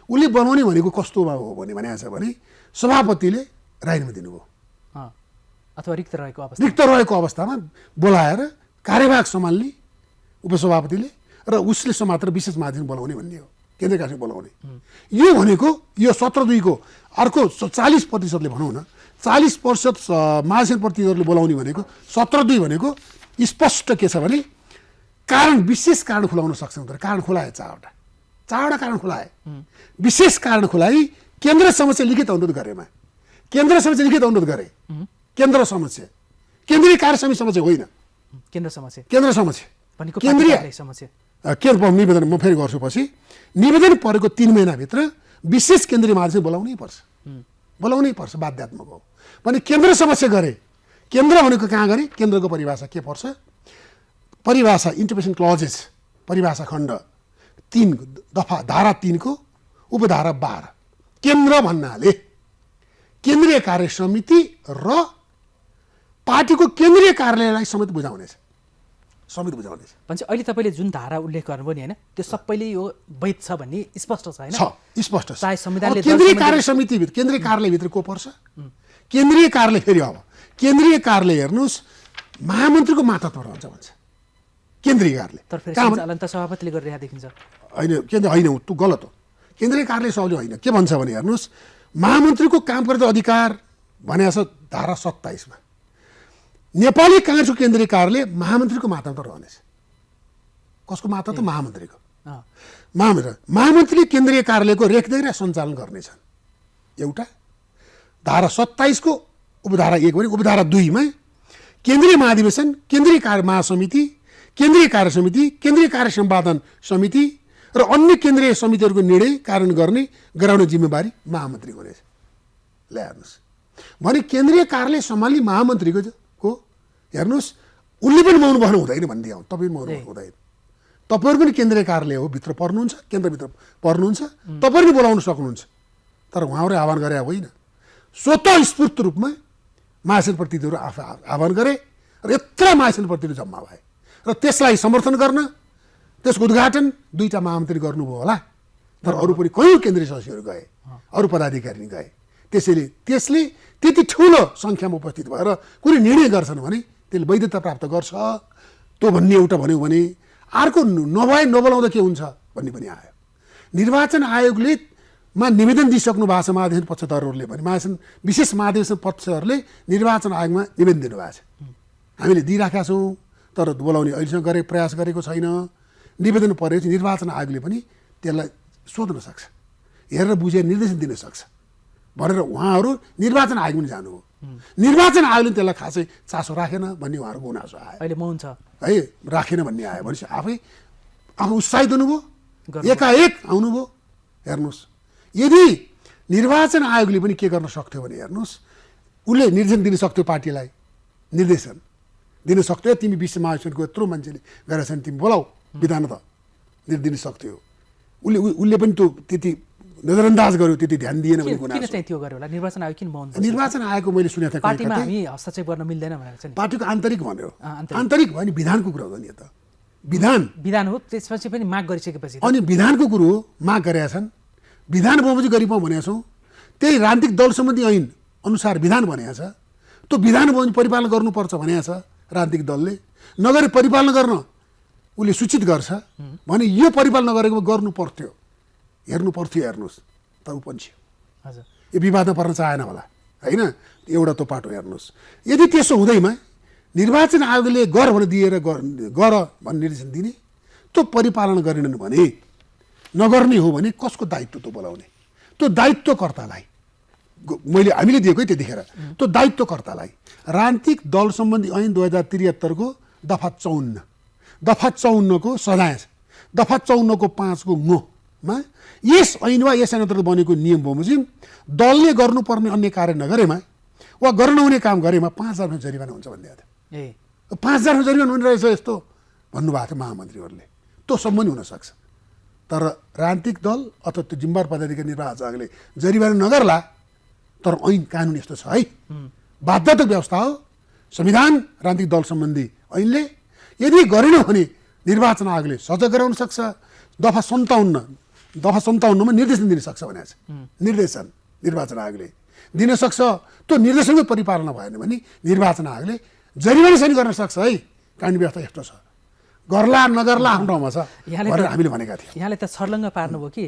उसले बनाउने भनेको कस्तोमा हो भने छ भने सभापतिले राजीनामा दिनुभयो अथवा रिक्त रहेको अवस्थामा बोलाएर कार्यवाहक सम्हाल्ने उपसभापतिले र उसले समातेर विशेष महाधिवेशन बोलाउने भन्ने हो, केन्द्रीय कार्य बोलाउने। यो भनेको यो 17(2) को अर्को 40% भनौँ न, 40% महाधिवेशन प्रतिनिधिहरूले बोलाउने भनेको 17(2) भनेको स्पष्ट के छ भने कारण, विशेष कारण खुलाउन सक्छ। कारण खुलाए चारवटा कारण खुलाए, विशेष कारण खुलाइ, केन्द्र समक्ष लिखित अनुरोध गरेमा, केन्द्र समक्ष लिखित अनुरोध गरे, केन्द्र समक्ष, केन्द्रीय कार्य समिति समक्ष होइन, केन्द्र समक्ष निवेदन म फेरि गर्छु पछि। निवेदन परेको 3 महिनाभित्र विशेष केन्द्रीय महाधिवेशन बोलाउनै पर्छ, बाध्यात्मक हो भने केन्द्र समक्ष गरे। केन्द्र भनेको कहाँ गरे? केन्द्रको परिभाषा के पर्छ? परिभाषा इन्टरप्रिटेसन क्लजेस, परिभाषा खण्ड 3 दफा धारा 3 को उपधारा 12। केन्द्र भन्नाले केन्द्रीय कार्य समिति र पार्टीको केन्द्रीय कार्यालयलाई समेत बुझाउनेछ। भन्छ अहिले तपाईँले जुन धारा उल्लेख गर्नुभयो नि होइन, त्यो सबैले यो वैध छ भन्ने स्पष्ट छ होइन? स्पष्ट छ। चाहे संविधानले केन्द्रीय कार्य समितिभित्र, केन्द्रीय कार्यालयभित्र को पर्छ? केन्द्रीय कार्यालय फेरि अब केन्द्रीय कार्यालय हेर्नुहोस् महामन्त्रीको मातहतमा रहन्छ भन्छ केन्द्रीय कार्यालय। तर फेरि सञ्चालन त सभापतिले गरिरहेको देखिन्छ। होइन, त्यो गलत हो। केन्द्रीय कार्यालय सबले होइन। के भन्छ भने हेर्नुहोस् महामन्त्रीको काम गर्ने अधिकार भनेको छ धारा 27मा। नेपाली काङ्ग्रेसको केन्द्रीय कार्यालय महामन्त्रीको मातहतमा रहनेछ। कसको मातहत? महामन्त्रीको। महामन्त्रीले केन्द्रीय कार्यालयको रेखदेख र सञ्चालन गर्नेछन्। एउटा धारा 27 को उपधारा 1 भने उपधारा 2 मा केन्द्रीय महाधिवेशन, केन्द्रीय कार्य महासमिति, केन्द्रीय कार्य समिति, केन्द्रीय कार्य सम्पादन समिति र अन्य केन्द्रीय समितिहरूको निर्णय कार्यान्वयन गराउने जिम्मेवारी महामन्त्रीको रहेछ। ल हेर्नुहोस् भने केन्द्रीय कार्यालय सम्हाल्ने महामन्त्रीको हेर्नुहोस् उसले पनि मौन बस्नु हुँदैन भनिदियो। तपाईँ मौन बस्नु हुँदैन। तपाईँहरू पनि केन्द्रीय कार्यालय हो, भित्र पर्नुहुन्छ, केन्द्रभित्र पर्नुहुन्छ, तपाईँहरू पनि बोलाउन सक्नुहुन्छ। तर उहाँहरू आह्वान गरे होइन, स्वतः स्फूर्त रूपमा महाधिवेशन प्रतिनिधिहरू आह्वान गरे र यत्र महाधिवेशन प्रतिनिधि जम्मा भए र त्यसलाई समर्थन गर्न त्यसको उद्घाटन 2टा महामन्त्री गर्नुभयो होला। तर अरू पनि कयौँ केन्द्रीय सदस्यहरू गए, अरू पदाधिकारी गए। त्यसले त्यति ठुलो सङ्ख्यामा उपस्थित भएर कुनै निर्णय गर्छन् भने त्यसले वैधता प्राप्त गर्छ त्यो भन्ने एउटा भन्यो भने अर्को नबोलाउँदा के हुन्छ भन्ने पनि आयो। निर्वाचन आयोगले निवेदन दिइसक्नु भएको छ महाधिवेशन पक्षधरहरूले भने विशेष महाधिवेशन पक्षहरूले निर्वाचन आयोगमा निवेदन दिनुभएको छ। हामीले दिइराखेका छौँ तर बोलाउने अहिलेसम्म प्रयास गरेको छैन। निवेदन परेपछि निर्वाचन आयोगले पनि त्यसलाई सोध्न सक्छ, हेरेर बुझेर निर्देशन दिन सक्छ भनेर उहाँहरू निर्वाचन आयोग पनि जानुभयो। निर्वाचन आयोगले त्यसलाई खासै चासो राखेन भन्ने उहाँहरूको गुनासो आयो। अहिले मौन छ है, राखेन भन्ने आयो भनेपछि आफू उत्साहित हुनुभयो, एकाएक आउनुभयो। हेर्नुहोस्, यदि निर्वाचन आयोगले पनि के गर्न सक्थ्यो भने हेर्नुहोस्, उसले निर्देशन दिन सक्थ्यो, पार्टीलाई निर्देशन दिन सक्थ्यो, तिमी विश्व महाधिवेशनको यत्रो मान्छेले गरेका छन्, तिमी बोलाऊ विधान त दिन सक्थ्यो। उसले पनि त्यो त्यति नजरअन्दाज गर्यो, त्यति ध्यान दिएन भने किन चाहिँ त्यो गर्यो होला? निर्वाचन आयोग किन मौन? निर्वाचन आयोगको मैले सुनेको थिएँ पार्टीमा हामी हस्तक्षेप गर्न मिल्दैन भनेर चाहिँ पार्टीको आन्तरिक भन्यो। आन्तरिक भयो नि विधानको कुरा हो नि, त विधान हो। त्यसपछि पनि माग गरिसकेपछि अनि विधानको कुरो माग गरेका छन्। विधान बमोजिम गरिपाउँ भनेका छौँ, त्यही राजनीतिक दल सम्बन्धी ऐन अनुसार विधान भनेको छ। त्यो विधान बमोजिम परिपालन गर्नुपर्छ भनेको छ राजनीतिक दलले। नगरे परिपालन गर्न उसले सूचित गर्छ भने यो परिपालन नगरेको गर्नु पर्थ्यो, हेर्नु पर्थ्यो। हेर्नुहोस् त ऊ पन्छ्यो, हजुर, यो विवादमा पर्न चाहेन होला होइन, एउटा त्यो पाटो हेर्नुहोस्। यदि त्यसो हुँदैमा निर्वाचन आयोगले गर भनेर दिएर गर भन्ने निर्देशन दिने, त्यो परिपालन गरेनन् भने, नगर्ने हो भने कसको दायित्व त्यो बोलाउने? त्यो दायित्वकर्तालाई हामीले दिएको है त्यतिखेर। त्यो दायित्वकर्तालाई राजनीतिक दल सम्बन्धी ऐन 2073 को दफा 54 को सजाय छ। दफा 54 को 5 को मा यस ऐन वा यस ऐन अन्तर्गत बनेको नियम बमोजिम दलले गर्नुपर्ने अन्य कार्य नगरेमा वा गर्न नहुने काम गरेमा 5,000 जरिवाना हुन्छ भन्दै थियो। 5,000 जरिवाना हुने रहेछ यस्तो भन्नुभएको थियो महामन्त्रीहरूले। त्यो सम्बन्धी हुनसक्छ, तर राजनीतिक दल अथवा त्यो जिम्मेवार पदाधिकारी निर्वाचन आयोगले जरिवाना नगर्ला, तर ऐन कानुन यस्तो छ है, बाध्यताको व्यवस्था हो। संविधान राजनीतिक दल सम्बन्धी ऐनले यदि गरेन भने निर्वाचन आयोगले सजाय गराउन सक्छ। दफा 57 मा निर्देशन दिन सक्छ भनेको छ। निर्देशन निर्वाचन आयोगले दिन सक्छ। त्यो निर्देशनकै परिपालना भएन भने निर्वाचन आयोगले जरिवाना सही गर्न सक्छ है। कानुनी व्यवस्था यस्तो छ, गर्ला नगर्ला हाम्रो ठाउँमा छ भनेर हामीले भनेका थियौँ। यहाँले त छर्लङ्ग पार्नुभयो कि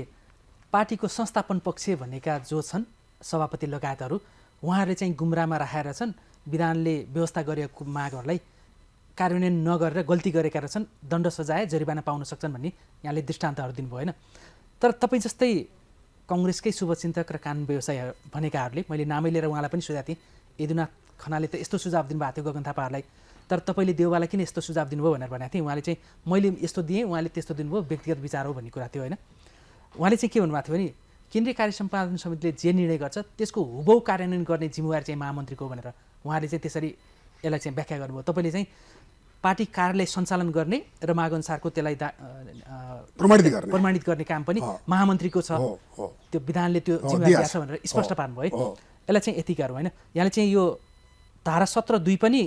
पार्टीको संस्थापन पक्ष भनेका जो छन् सभापति लगायतहरू, उहाँहरूले चाहिँ गुमराहमा राखेर छन् विधानले व्यवस्था गरेको मागहरूलाई कार्यान्वयन नगरेर गल्ती गरेका रहेछन्, दण्ड सजाय जरिवाना पाउन सक्छन् भन्ने यहाँले दृष्टान्तहरू दिनुभयो होइन। तर तपाईँ जस्तै कङ्ग्रेसकै शुभचिन्तक र कानुन व्यवसायी भनेकाहरूले, मैले नामै लिएर उहाँलाई पनि सुझाव थिएँ, यदुनाथ खनालले त यस्तो सुझाव दिनुभएको थियो गगन थापाहरूलाई, तर तपाईँले देउवालाई किन यस्तो सुझाव दिनुभयो भनेर भनेको थिएँ। उहाँले चाहिँ मैले यस्तो दिएँ, उहाँले त्यस्तो दिनुभयो, व्यक्तिगत विचार हो भन्ने कुरा थियो होइन। उहाँले चाहिँ के भन्नुभएको थियो भने केन्द्रीय कार्य सम्पादन समितिले जे निर्णय गर्छ त्यसको हुबहु कार्यान्वयन गर्ने जिम्मेवारी चाहिँ महामन्त्रीको भनेर उहाँले चाहिँ त्यसरी यसलाई चाहिँ व्याख्या गर्नुभयो। तपाईँले चाहिँ पार्टी कार्यालय सञ्चालन गर्ने र मागअनुसारको त्यसलाई प्रमाणित गर्ने काम पनि महामन्त्रीको छ, त्यो विधानले त्यो जिम्मेवारी छ भनेर स्पष्ट पार्नुभयो है। यसलाई चाहिँ यति गर्नु होइन। यहाँले चाहिँ यो धारा 17(2) पनि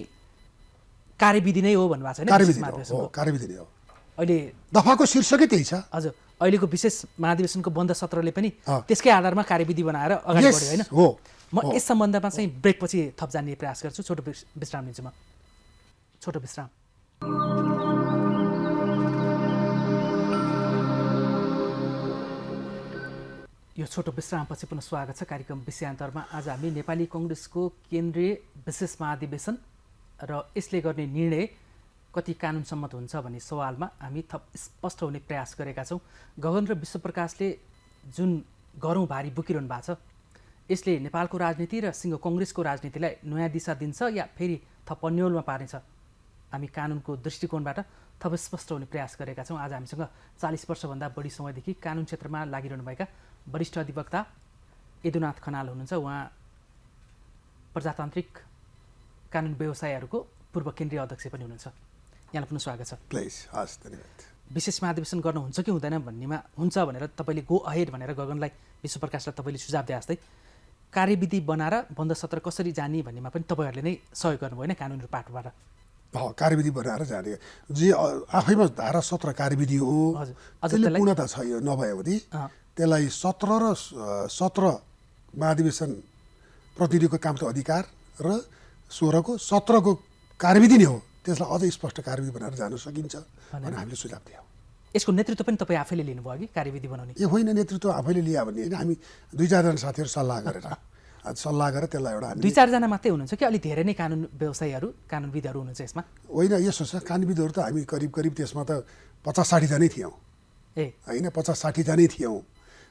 कार्यविधि नै हो भन्नुभएको छ होइन। अहिले दफाको शीर्षकै त्यही छ। हजुर, अहिलेको विशेष महाधिवेशनको बन्द सत्रले पनि त्यसकै आधारमा कार्यविधि बनाएर अगाडि बढ्यो होइन। म यस सम्बन्धमा चाहिँ ब्रेकपछि थप जान्ने प्रयास गर्छु। छोटो विश्राम लिन्छु म। छोटो विश्राम। यो छोटो विश्रामपछि पुनः स्वागत छ कार्यक्रम विषयान्तरमा। आज हामी नेपाली कङ्ग्रेसको केन्द्रीय विशेष महाधिवेशन र यसले गर्ने निर्णय कति कानुन सम्मत हुन्छ भन्ने सवालमा हामी थप स्पष्ट हुने प्रयास गरेका छौँ। गगन र विश्वप्रकाशले जुन गरौँ भारी बोकिरहनु भएको छ, यसले नेपालको राजनीति र सिङ्गो कङ्ग्रेसको राजनीतिलाई नयाँ दिशा दिन्छ या फेरि थप अन्योलमा पार्नेछ, हामी कानुनको दृष्टिकोणबाट थप स्पष्ट हुने प्रयास गरेका छौँ। आज हामीसँग 40 वर्षभन्दा बढी समयदेखि कानुन क्षेत्रमा लागिरहनुभएका वरिष्ठ अधिवक्ता यदुनाथ खनाल हुनुहुन्छ। उहाँ प्रजातान्त्रिक कानुन व्यवसायहरूको पूर्व केन्द्रीय अध्यक्ष पनि हुनुहुन्छ। यहाँलाई पुनः स्वागत छ। प्लिज, हस्, धन्यवाद। विशेष महाधिवेशन गर्नुहुन्छ कि हुँदैन भन्नेमा हुन्छ भनेर तपाईँले गो अहेड भनेर गगनलाई, विश्वप्रकाशलाई तपाईँले सुझाव दिए जस्तै कार्यविधि बनाएर बन्द सत्र कसरी जाने भन्नेमा पनि तपाईँहरूले नै सहयोग गर्नुभयो होइन कानुनी पाटोबाट। कार्यविधि बनाएर जाने जे आफैमा धारा 17 कार्यविधि हो, त्यसले पूर्णता छ। यो नभए भने त्यसलाई 17 र 17 महाधिवेशन प्रतिनिधिको काम त अधिकार र 16को 17को कार्यविधि नै हो, त्यसलाई अझै स्पष्ट कार्यविधि बनाएर जान सकिन्छ भनेर हामीले सुझाव दियौँ। यसको नेतृत्व पनि तपाईँ आफैले लिनुभयो कि कार्यविधि बनाउने? ए होइन, नेतृत्व आफैले लिया भने होइन, हामी 2-4 जना साथीहरू सल्लाह गरेर त्यसलाई एउटा 2-4 जना मात्रै हुनुहुन्छ कि अलि धेरै नै कानुन व्यवसायीहरू कानुनविदहरू हुनुहुन्छ यसमा? होइन, यसो छ, कानुनविदहरू त हामी करिब त्यसमा त 50-60 जनै थियौँ होइन, 50-60 जनै थियौँ।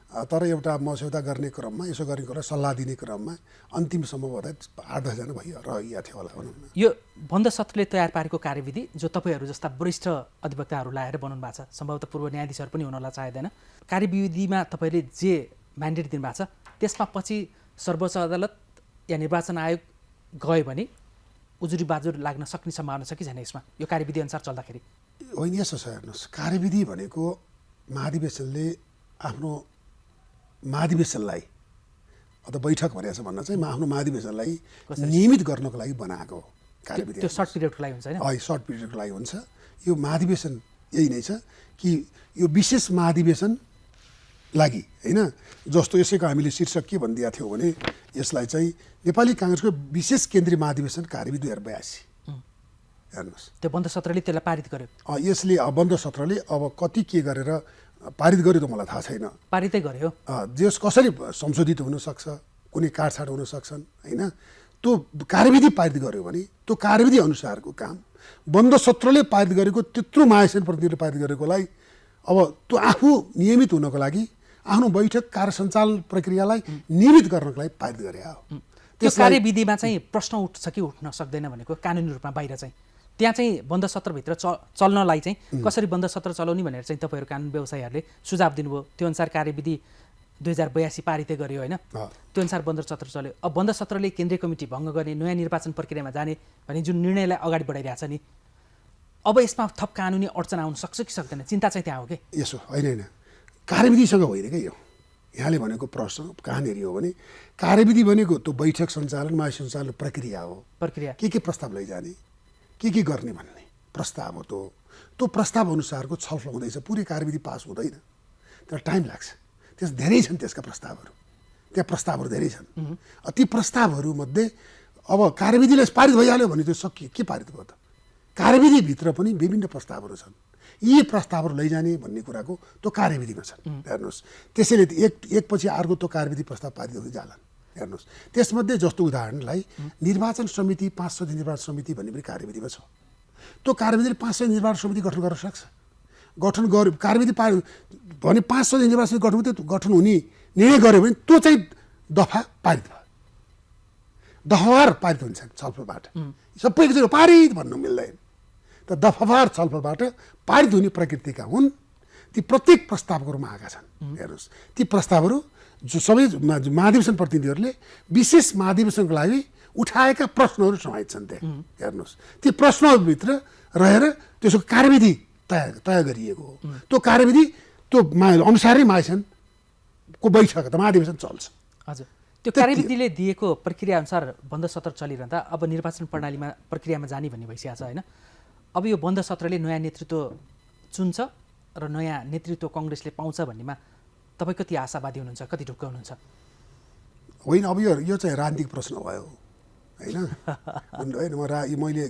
तर एउटा मस्यौदा गर्ने क्रममा, यसो गर्ने क्रममा, सल्लाह दिने क्रममा अन्तिमसम्म भन्दा 8-10 जना रहिया थियो होला भनौँ न। यो बन्द सत्रले तयार पारेको कार्यविधि जो तपाईँहरू जस्ता वरिष्ठ अधिवक्ताहरू लाएर बनाउनु भएको छ, सम्भवतः पूर्व न्यायाधीशहरू पनि हुनलाई चाहेदैन, कार्यविधिमा तपाईँले जे म्यान्डेट दिनुभएको छ त्यसमा पछि सर्वोच्च अदालत या निर्वाचन आयोग गयो भने उजुरी बाजुर लाग्न सक्ने सम्भावना छ कि छैन यसमा, यो कार्यविधि अनुसार चल्दाखेरि? होइन, यसो छ, हेर्नुहोस्, कार्यविधि भनेको महाधिवेशनले आफ्नो महाधिवेशनलाई अथवा बैठक भनेको छ भन्न चाहिँ आफ्नो महाधिवेशनलाई नियमित गर्नको लागि बनाएको हो कार्यविधि। त्यो सर्ट पिरियडको लागि हुन्छ होइन? सर्ट पिरियडको लागि हुन्छ। यो महाधिवेशन यही नै छ कि यो विशेष महाधिवेशन लागि होइन, जस्तो यसैको हामीले शीर्षक के भनिदिएको थियौँ भने यसलाई चाहिँ नेपाली काङ्ग्रेसको विशेष केन्द्रीय महाधिवेशन कार्यविधि 2082 हेर्नुहोस्, त्यो बन्द सत्रले त्यसलाई पारित गर्यो। यसले बन्द सत्रले अब कति के गरेर पारित गर्यो त मलाई थाहा छैन, पारितै गर्यो। जस कसरी संशोधित हुनसक्छ, कुनै काटछाट हुन सक्छन् होइन, त्यो कार्यविधि पारित गर्यो भने त्यो कार्यविधि अनुसारको काम बन्द सत्रले पारित गरेको त्यत्रो महाधिवेशन प्रतिनिधिले पारित गरेकोलाई अब त्यो आफू नियमित हुनको लागि आफ्नो बैठक कार्य सञ्चालन प्रक्रियालाई नियमित गर्नको लागि पारित गरे हो। त्यो कार्यविधिमा चाहिँ प्रश्न उठ्छ कि उठ्न सक्दैन भनेको कानुनी रूपमा बाहिर चाहिँ त्यहाँ चाहिँ बन्द सत्रभित्र चल्नलाई चाहिँ कसरी बन्द सत्र चलाउने भनेर चाहिँ तपाईँहरू कानुन व्यवसायीहरूले सुझाव दिनुभयो, त्यो अनुसार कार्यविधि 2082 पारितै गर्यो होइन, त्यो अनुसार बन्द सत्र चल्यो। अब बन्द सत्रले केन्द्रीय कमिटी भङ्ग गर्ने, नयाँ निर्वाचन प्रक्रियामा जाने भन्ने जुन निर्णयलाई अगाडि बढाइरहेछ नि, अब यसमा थप कानुनी अडचन आउन सक्छ कि सक्दैन, चिन्ता चाहिँ त्यहाँ हो कि? यसो होइन, कार्यविधिसँग होइन क्या यो, यहाँले भनेको प्रश्न कहाँनिर हो भने कार्यविधि भनेको त्यो बैठक सञ्चालन महाधिवेशन सञ्चालन प्रक्रिया हो, के प्रस्ताव लैजाने, के गर्ने भन्ने प्रस्ताव हो। त्यो प्रस्ताव अनुसारको छलफल हुँदैछ, पुरै कार्यविधि पास हुँदैन, तर टाइम लाग्छ। त्यस धेरै छन् त्यसका प्रस्तावहरू, त्यहाँ प्रस्तावहरू धेरै छन्। ती प्रस्तावहरूमध्ये अब कार्यविधिले पारित भइहाल्यो भने त्यो सकियो, के पारित भयो त? कार्यविधिभित्र पनि विभिन्न प्रस्तावहरू छन्, यी प्रस्तावहरू लैजाने भन्ने कुराको त्यो कार्यविधिमा छन्। हेर्नुहोस्, त्यसैले एकपछि अर्को त्यो कार्यविधि प्रस्ताव पारित हुँदै जालान्। हेर्नुहोस्, त्यसमध्ये जस्तो उदाहरणलाई निर्वाचन समिति 5 सदस्यीय निर्वाचन समिति भन्ने पनि कार्यविधिमा छ। त्यो कार्यविधिले 5 सदस्यीय निर्वाचन समिति गठन गर्न सक्छ, गठन गर्यो कार्यविधि भने 5 सदस्यीय निर्वाचन समिति गठन हुने निर्णय गर्यो भने त्यो चाहिँ दफा पारित भयो, दफावार पारित हुन्छ छलफलबाट, सबै एकचोटि पारित भन्नु मिल्दैन। त दफावार छलफलबाट पारित हुने प्रकृतिका हुन् ती प्रत्येक प्रस्तावको रूपमा आएका छन्। हेर्नुहोस्, ती प्रस्तावहरू जो सबै महाधिवेशन प्रतिनिधिहरूले विशेष महाधिवेशनको लागि उठाएका प्रश्नहरू समाहित छन् त्यहाँ। हेर्नुहोस्, ती प्रश्नहरूभित्र रहेर त्यसको कार्यविधि तय गरिएको हो। त्यो कार्यविधि त्यो अनुसारै महाधिवेशनको बैठक त महाधिवेशन चल्छ। हजुर, त्यो कार्यविधिले दिएको प्रक्रिया अनुसार बन्द सत्र चलिरहँदा अब निर्वाचन प्रक्रियामा जाने भन्ने भइसकेको छ होइन। अब यो बन्द सत्रले नयाँ नेतृत्व चुन्छ र नयाँ नेतृत्व कङ्ग्रेसले पाउँछ भन्नेमा तपाईँ कति आशावादी हुनुहुन्छ, कति ढुक्क हुनुहुन्छ? होइन, अब यो चाहिँ राजनीतिक प्रश्न भयो होइन। मैले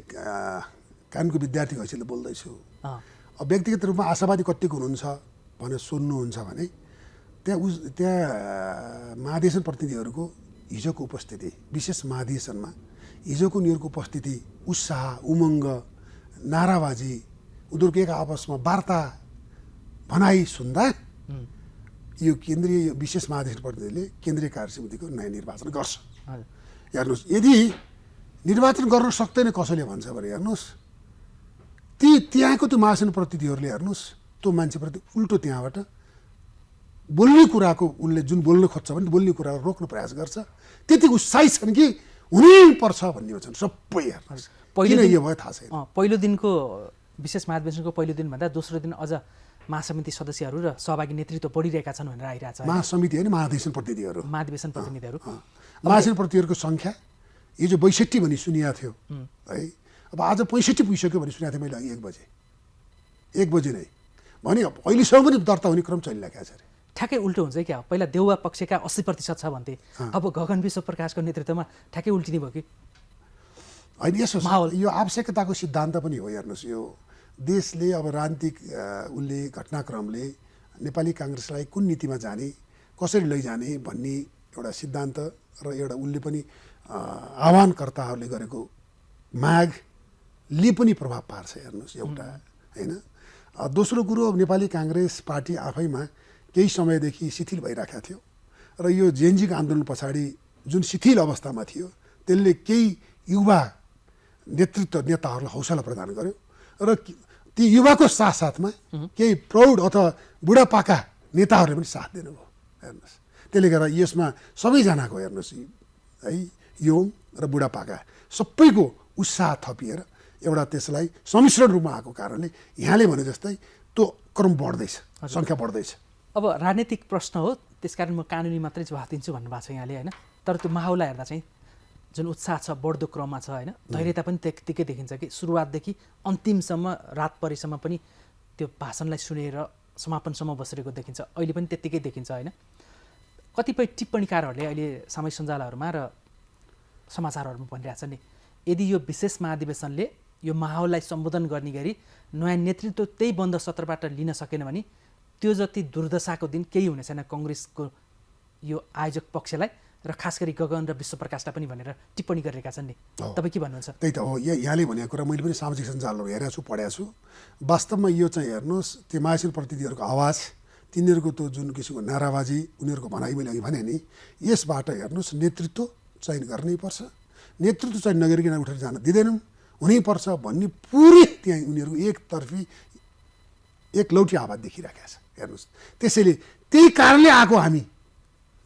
कानुनको विद्यार्थीको हैसियतले बोल्दैछु। अब व्यक्तिगत रूपमा आशावादी कतिको हुनुहुन्छ भनेर सोध्नुहुन्छ भने त्यहाँ महाधिवेशन प्रतिनिधिहरूको हिजोको उपस्थिति, विशेष महाधिवेशनमा हिजोको उनीहरूको उपस्थिति, उत्साह, उमङ्ग, नाराबाजी, उनीहरूको एक आपसमा वार्ता भनाइ सुन्दा यो केन्द्रीय विशेष महाधिवेशन प्रतिनिधिले केन्द्रीय कार्यसमितिको नयाँ निर्वाचन गर्छ। हेर्नुहोस्, यदि निर्वाचन गर्न सक्दैन कसैले भन्छ भने हेर्नुहोस्, त्यहाँको त्यो महाधिवेशन प्रतिनिधिहरूले हेर्नुहोस् त्यो मान्छेप्रति उल्टो त्यहाँबाट बोल्ने कुराको उनले जुन बोल्न खोज्छ भने बोल्ने कुरा रोक्न प्रयास गर्छ। त्यति उत्साहित छन् कि हुनैपर्छ भन्नेमा छन् सबै। हेर्नुहोस्, पहिलो यो भयो थाहा छैन। पहिलो दिनको विशेष महाधिवेशनको पहिलो दिनभन्दा दोस्रो दिन अझ महासमिति सदस्यहरू र सहभागी नेतृत्व बढिरहेका छन् भनेर आइरहेछ। महासमिति होइन, महाधिवेशन प्रतिनिधिहरू, महाधिवेशन प्रतिनिधिहरू, महाधिवेशन प्रतिनिधिहरूको सङ्ख्या हिजो 62 भनी सुनिएको थियो है, अब आज 65 पुगिसक्यो भनी सुनेको थिएँ मैले 1 बजे नै भने अहिलेसम्म पनि दर्ता हुने क्रम चलिरहेको छ अरे। ठ्याक्कै उल्टो हुन्छ क्या? पहिला देउवा पक्षका 80% छ भन्थे, अब गगन विश्वप्रकाशको नेतृत्वमा ठ्याक्कै उल्टिने भयो कि? होइन, यसो यो आवश्यकताको सिद्धान्त पनि हो। हेर्नुहोस्, यो देशले अब राजनीतिक उसले घटनाक्रमले नेपाली काङ्ग्रेसलाई कुन नीतिमा जाने, कसरी लैजाने भन्ने एउटा सिद्धान्त र एउटा उसले पनि आह्वानकर्ताहरूले गरेको मागले पनि प्रभाव पार्छ। हेर्नुहोस्, एउटा होइन। दोस्रो कुरो, नेपाली काङ्ग्रेस पार्टी आफैमा केही समयदेखि शिथिल भइरहेको थियो र यो जेएनजीको आन्दोलन पछाडि जुन शिथिल अवस्थामा थियो त्यसले केही युवा नेताहरूलाई हौसला प्रदान गर्यो र ती युवाको साथसाथमा केही प्रौढ अथवा बुढापाका नेताहरूले पनि साथ दिनुभयो। हेर्नुहोस्, त्यसले गर्दा यसमा सबैजनाको हेर्नुहोस् है, यौन र बुढापाका सबैको उत्साह थपिएर एउटा त्यसलाई सम्मिश्रण रूपमा आएको कारणले यहाँले भने जस्तै त्यो क्रम बढ्दैछ, सङ्ख्या बढ्दैछ। अब राजनीतिक प्रश्न हो, त्यसकारण म कानुनी मात्रै जवाफ दिन्छु भन्नुभएको छ यहाँले होइन। तर त्यो माहौललाई हेर्दा चाहिँ जुन उत्साह छ, बढ्दो क्रममा छ होइन, धैर्यता पनि त्यत्तिकै देखिन्छ कि सुरुवातदेखि अन्तिमसम्म रात परिसम्म पनि त्यो भाषणलाई सुनेर समापनसम्म बसेको देखिन्छ। अहिले पनि त्यत्तिकै देखिन्छ होइन। कतिपय टिप्पणीकारहरूले अहिले सामाजिक सञ्जालहरूमा र समाचारहरूमा भनिरहेछन् नि, यदि यो विशेष महाधिवेशनले यो माहौललाई सम्बोधन गर्ने गरी नयाँ नेतृत्व त्यही बन्द सत्रबाट लिन सकेन भने त्यो जति दुर्दशाको दिन केही हुने छैन काङ्ग्रेसको यो आयोजक पक्षलाई र खास गरी गगन र विश्वप्रकाशलाई पनि भनेर टिप्पणी गरेका छन् नि। तपाईँ के भन्नुहुन्छ? त्यही त हो, यहाँले भनेको कुरा मैले पनि सामाजिक सञ्जालहरू हेरेको छु, पढेको छु। वास्तवमा यो चाहिँ हेर्नुहोस्, त्यो मान्छे प्रतिनिधिहरूको आवाज, तिनीहरूको त्यो जुन किसिमको नाराबाजी, उनीहरूको भनाइ मैले अघि भने नि, यसबाट हेर्नुहोस् नेतृत्व चयन गर्नैपर्छ, नेतृत्व चयन नगरिकन उठेर जान दिँदैनौँ, हुनैपर्छ भन्ने पुरै त्यहाँ उनीहरू एकतर्फी एकलौटी आवाज देखिरहेका छ। हेर्नुहोस्, त्यसैले त्यही कारणले आएको हामी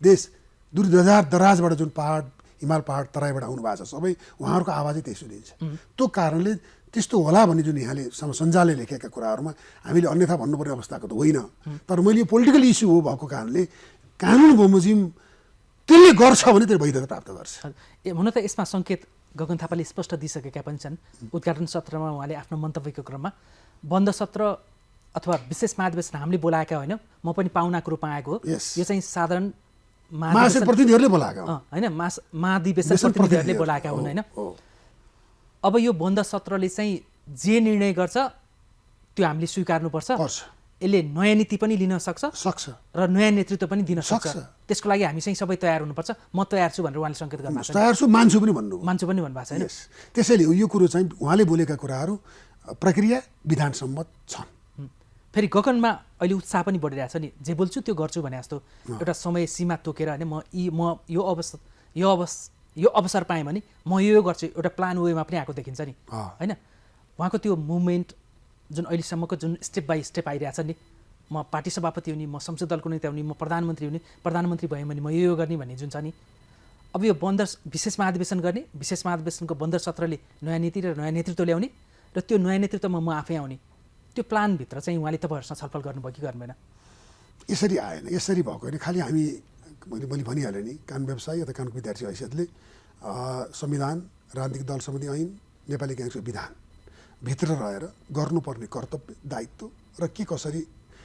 देश दराजबाट जुन पहाड, हिमाल पहाड तराईबाट आउनु भएको छ सबै, उहाँहरूको आवाजै त्यही सुनिन्छ। त्यो कारणले त्यस्तो होला भन्ने जुन यहाँले सञ्जालले लेखेका कुराहरूमा हामीले अन्यथा भन्नुपर्ने अवस्थाको त होइन। तर मैले यो पोलिटिकल इस्यु हो भएको कारणले कानुन बमोजिम त्यसले गर्छ भने त्यसले वैधता प्राप्त गर्छ। हुन त यसमा सङ्केत गगन थापाले स्पष्ट दिइसकेका पनि छन्। उद्घाटन सत्रमा उहाँले आफ्नो मन्तव्यको क्रममा बन्द सत्र अथवा विशेष महाधिवेशन हामीले बोलाएका होइन, म पनि पाहुनाको रूपमा आएको हो, यो चाहिँ साधारण प्रतिनिधिहरूले बोलाएका होइन, महाधिवेशन प्रतिनिधिहरूले बोलाएका हुन् होइन। अब यो बन्द सत्रले चाहिँ जे निर्णय गर्छ त्यो हामीले स्वीकार्नुपर्छ। यसले नयाँ नीति पनि लिन सक्छ र नयाँ नेतृत्व पनि दिन सक्छ। त्यसको लागि हामी चाहिँ सबै तयार हुनुपर्छ। म तयार छु भनेर उहाँले सङ्केत गर्नुभएको छ। तयार छु, मान्छु पनि भन्नुभएको छ होइन। त्यसैले यो कुरो चाहिँ उहाँले बोलेका कुराहरू प्रक्रिया विधानसम्मत छन्। फेरि गगनमा अहिले उत्साह पनि बढिरहेछ नि, जे बोल्छु त्यो गर्छु भने जस्तो एउटा समय सीमा तोकेर होइन, म यो अवसर पाएँ भने म यो गर्छु, एउटा प्लान वेमा पनि आएको देखिन्छ नि होइन। उहाँको त्यो मुभमेन्ट जुन अहिलेसम्मको जुन स्टेप बाई स्टेप आइरहेछ नि, म पार्टी सभापति हुने, म संसद दलको नेता हुने, म प्रधानमन्त्री हुने, प्रधानमन्त्री भएँ भने म यो गर्ने भन्ने जुन छ नि, अब यो बन्द विशेष महाधिवेशन गर्ने, विशेष महाधिवेशनको बन्द सत्रले नयाँ नीति र नयाँ नेतृत्व ल्याउने र त्यो नयाँ नेतृत्वमा म आफै आउने, त्यो प्लानभित्र चाहिँ उहाँले तपाईँहरूसँग छलफल गर्नुभयो कि गर्नु भएन? यसरी आएन, यसरी भएको होइन। खालि हामी मैले भनिहालेँ नि, कानुन व्यवसायी अथवा कानुन विद्यार्थी हैसियतले संविधान, राजनीतिक दल सम्बन्धी ऐन, नेपाली काङ्ग्रेसको विधान भित्र रहेर गर्नुपर्ने कर्तव्य, दायित्व र के कसरी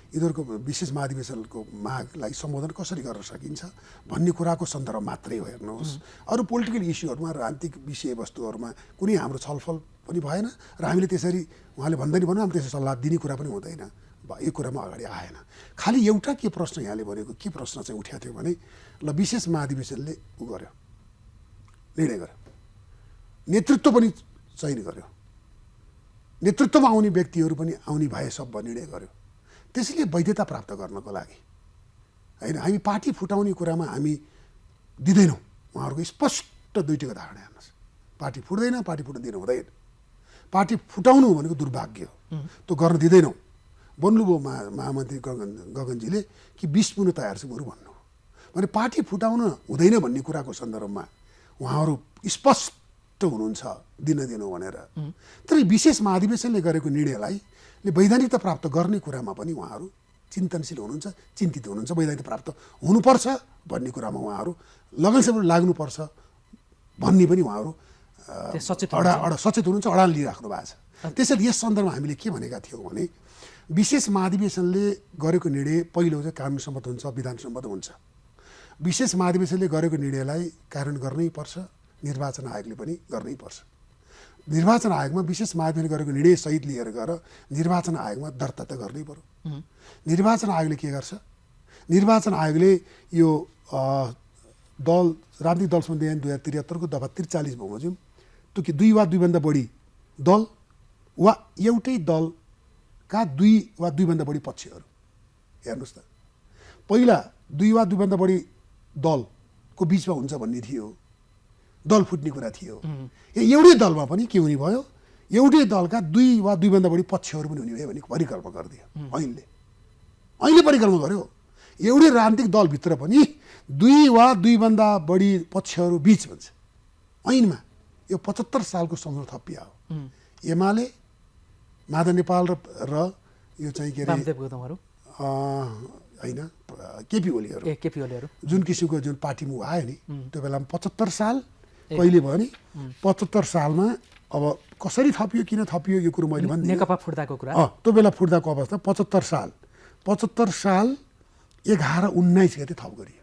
यिनीहरूको विशेष महाधिवेशनको मागलाई सम्बोधन कसरी गर्न सकिन्छ भन्ने कुराको सन्दर्भ मात्रै हो। हेर्नुहोस्, अरू पोलिटिकल इस्युहरूमा, राजनीतिक विषयवस्तुहरूमा कुनै हाम्रो छलफल पनि भएन र हामीले त्यसरी उहाँले भन्दै भनौँ हामी त्यसरी सल्लाह दिने कुरा पनि हुँदैन, यो कुरामा अगाडि आएन। खालि एउटा के प्रश्न यहाँले भनेको के प्रश्न चाहिँ उठ्याएको थियो भने, ल विशेष महाधिवेशनले उ गर्यो, निर्णय गर्यो, नेतृत्व पनि चयन गर्यो, नेतृत्वमा आउने व्यक्तिहरू पनि आउने भए सब निर्णय गर्यो। त्यसैले वैधता प्राप्त गर्नको लागि होइन, हामी पार्टी फुटाउने कुरामा हामी दिँदैनौँ। उहाँहरूको स्पष्ट दुईटैको धारणा हेर्नुहोस्, पार्टी फुट्दैन, पार्टी फुट्न दिनु हुँदैन। पार्टी फुटाउनु भनेको दुर्भाग्य हो, त्यो गर्न दिँदैनौँ। भन्नुभयो महामन्त्री गगनजीले कि 20 पुग्न तयार छु बरु भन्नु भने पार्टी फुटाउन हुँदैन भन्ने कुराको सन्दर्भमा उहाँहरू स्पष्ट हुनुहुन्छ दिन दिनु भनेर। तर विशेष महाधिवेशनले गरेको निर्णयलाई वैधानिकता प्राप्त गर्ने कुरामा पनि उहाँहरू चिन्तनशील हुनुहुन्छ, चिन्तित हुनुहुन्छ। वैधानिकता प्राप्त हुनुपर्छ भन्ने कुरामा उहाँहरू लगनसँग लाग्नुपर्छ भन्ने पनि उहाँहरू सचेत हुनुहुन्छ, अडान लिइराख्नु भएको छ। त्यसैले यस सन्दर्भमा हामीले के भनेका थियौँ भने विशेष महाधिवेशनले गरेको निर्णय पहिलो चाहिँ कानुन सम्मत हुन्छ, विधान सम्मत हुन्छ। विशेष महाधिवेशनले गरेको निर्णयलाई कार्यान्वयन गर्नै पर्छ, निर्वाचन आयोगले पनि गर्नै पर्छ। निर्वाचन आयोगमा विशेष महाधिवेशनले गरेको निर्णय सहित लिएर गएर निर्वाचन आयोगमा दर्ता त गर्नै पर्यो। निर्वाचन आयोगले के गर्छ? निर्वाचन आयोगले यो दल राजनीतिक दल सम्बन्धी ऐन 2073 को दफा 43 बमोजिम त्यो कि 2 वा 2 भन्दा बढी दल वा एउटै दलका 2 वा 2 भन्दा बढी पक्षहरू, हेर्नुहोस् त, पहिला 2 वा 2 भन्दा बढी दलको बिचमा हुन्छ भन्ने थियो, दल फुट्ने कुरा थियो। एउटै दलमा पनि के हुने भयो? एउटै दलका 2 वा 2 भन्दा बढी पक्षहरू पनि हुने भयो भन्ने परिकल्पना गरिदियो ऐनले परिकल्पना गर्यो। एउटै राजनीतिक दलभित्र पनि 2 वा 2 भन्दा बढी पक्षहरू बिच भन्छ ऐनमा। यो 75 सालको संशोधन थपिया हो। एमाले, माधव नेपाल र यो चाहिँ के अरे होइन केपी ओलीहरू जुन किसिमको जुन पार्टी मुभ आयो नि त्यो बेलामा 75 साल कहिले भयो नि 75 सालमा अब कसरी थपियो, किन थपियो यो कुरो मैले भन्दिनँ। नेकपा फुट्दाको कुरा त्यो बेला फुट्दाको अवस्था 75 साल 11/19 गते थप गरियो,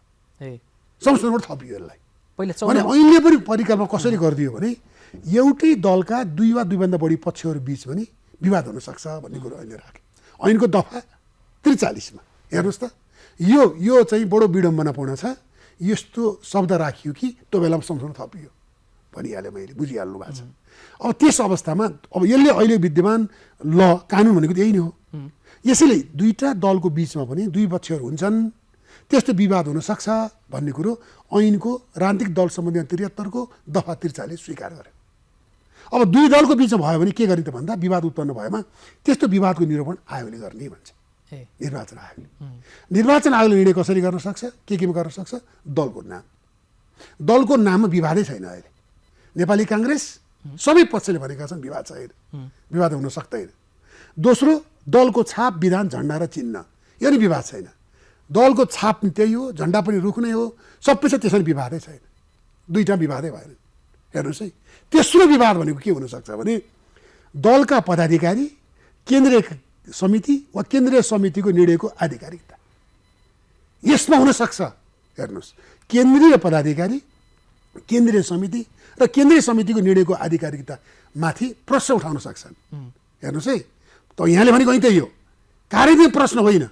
संशोधनबाट थपियो यसलाई। भने ऐनले पनि परिकल्पना कसरी गरिदियो भने एउटै दलका 2 वा 2 भन्दा बढी पक्षहरू बिच पनि विवाद हुन सक्छ भन्ने कुरो ऐनले राख्यो ऐनको दफा 43 मा। हेर्नुहोस् त, यो चाहिँ बडो विडम्बनापूर्ण छ। यस्तो शब्द राखियो कि त्यो बेलामा संशोधन थपियो भनिहालेँ मैले, बुझिहाल्नु भएको छ। अब त्यस अवस्थामा अब यसले अहिले विद्यमान ल कानुन भनेको यही नै हो। यसैले दुईटा दलको बिचमा पनि 2 पक्षहरू हुन्छन्, त्यस्तो विवाद हुन सक्छ भन्ने कुरो ऐनको राजनीतिक दल सम्बन्धी 73 को दफा 43 स्वीकार गर्यो। अब 2 दलको बिचमा भयो भने के गर्ने त भन्दा विवाद उत्पन्न भएमा त्यस्तो विवादको निरूपण आयोगले गर्ने भन्छ। निर्वाचन आयोगले निर्णय कसरी गर्न सक्छ, केमा गर्न सक्छ? दलको नाममा विवादै छैन अहिले। नेपाली काङ्ग्रेस सबै पक्षले भनेका छन् विवाद छैन, विवाद हुन सक्दैन। दोस्रो, दलको छाप, विधान, झन्डा र चिन्ह, यो नि विवाद छैन। दलको छाप पनि त्यही हो, झन्डा पनि रुख नै हो, सबै छ, त्यसरी विवादै छैन। दुईटा विवादै भएन। हेर्नुहोस् है, तेस्रो विवाद भनेको के हुनसक्छ भने दलका पदाधिकारी, केन्द्रीय समिति वा केन्द्रीय समितिको निर्णयको आधिकारिकता, यसमा हुन सक्छ। हेर्नुहोस्, केन्द्रीय पदाधिकारी, केन्द्रीय समिति र केन्द्रीय समितिको निर्णयको आधिकारिकता माथि प्रश्न उठाउन सक्छन्। हेर्नुहोस् है, त यहाँले भनेको यही त्यही हो, कार्यविधि प्रश्न होइन।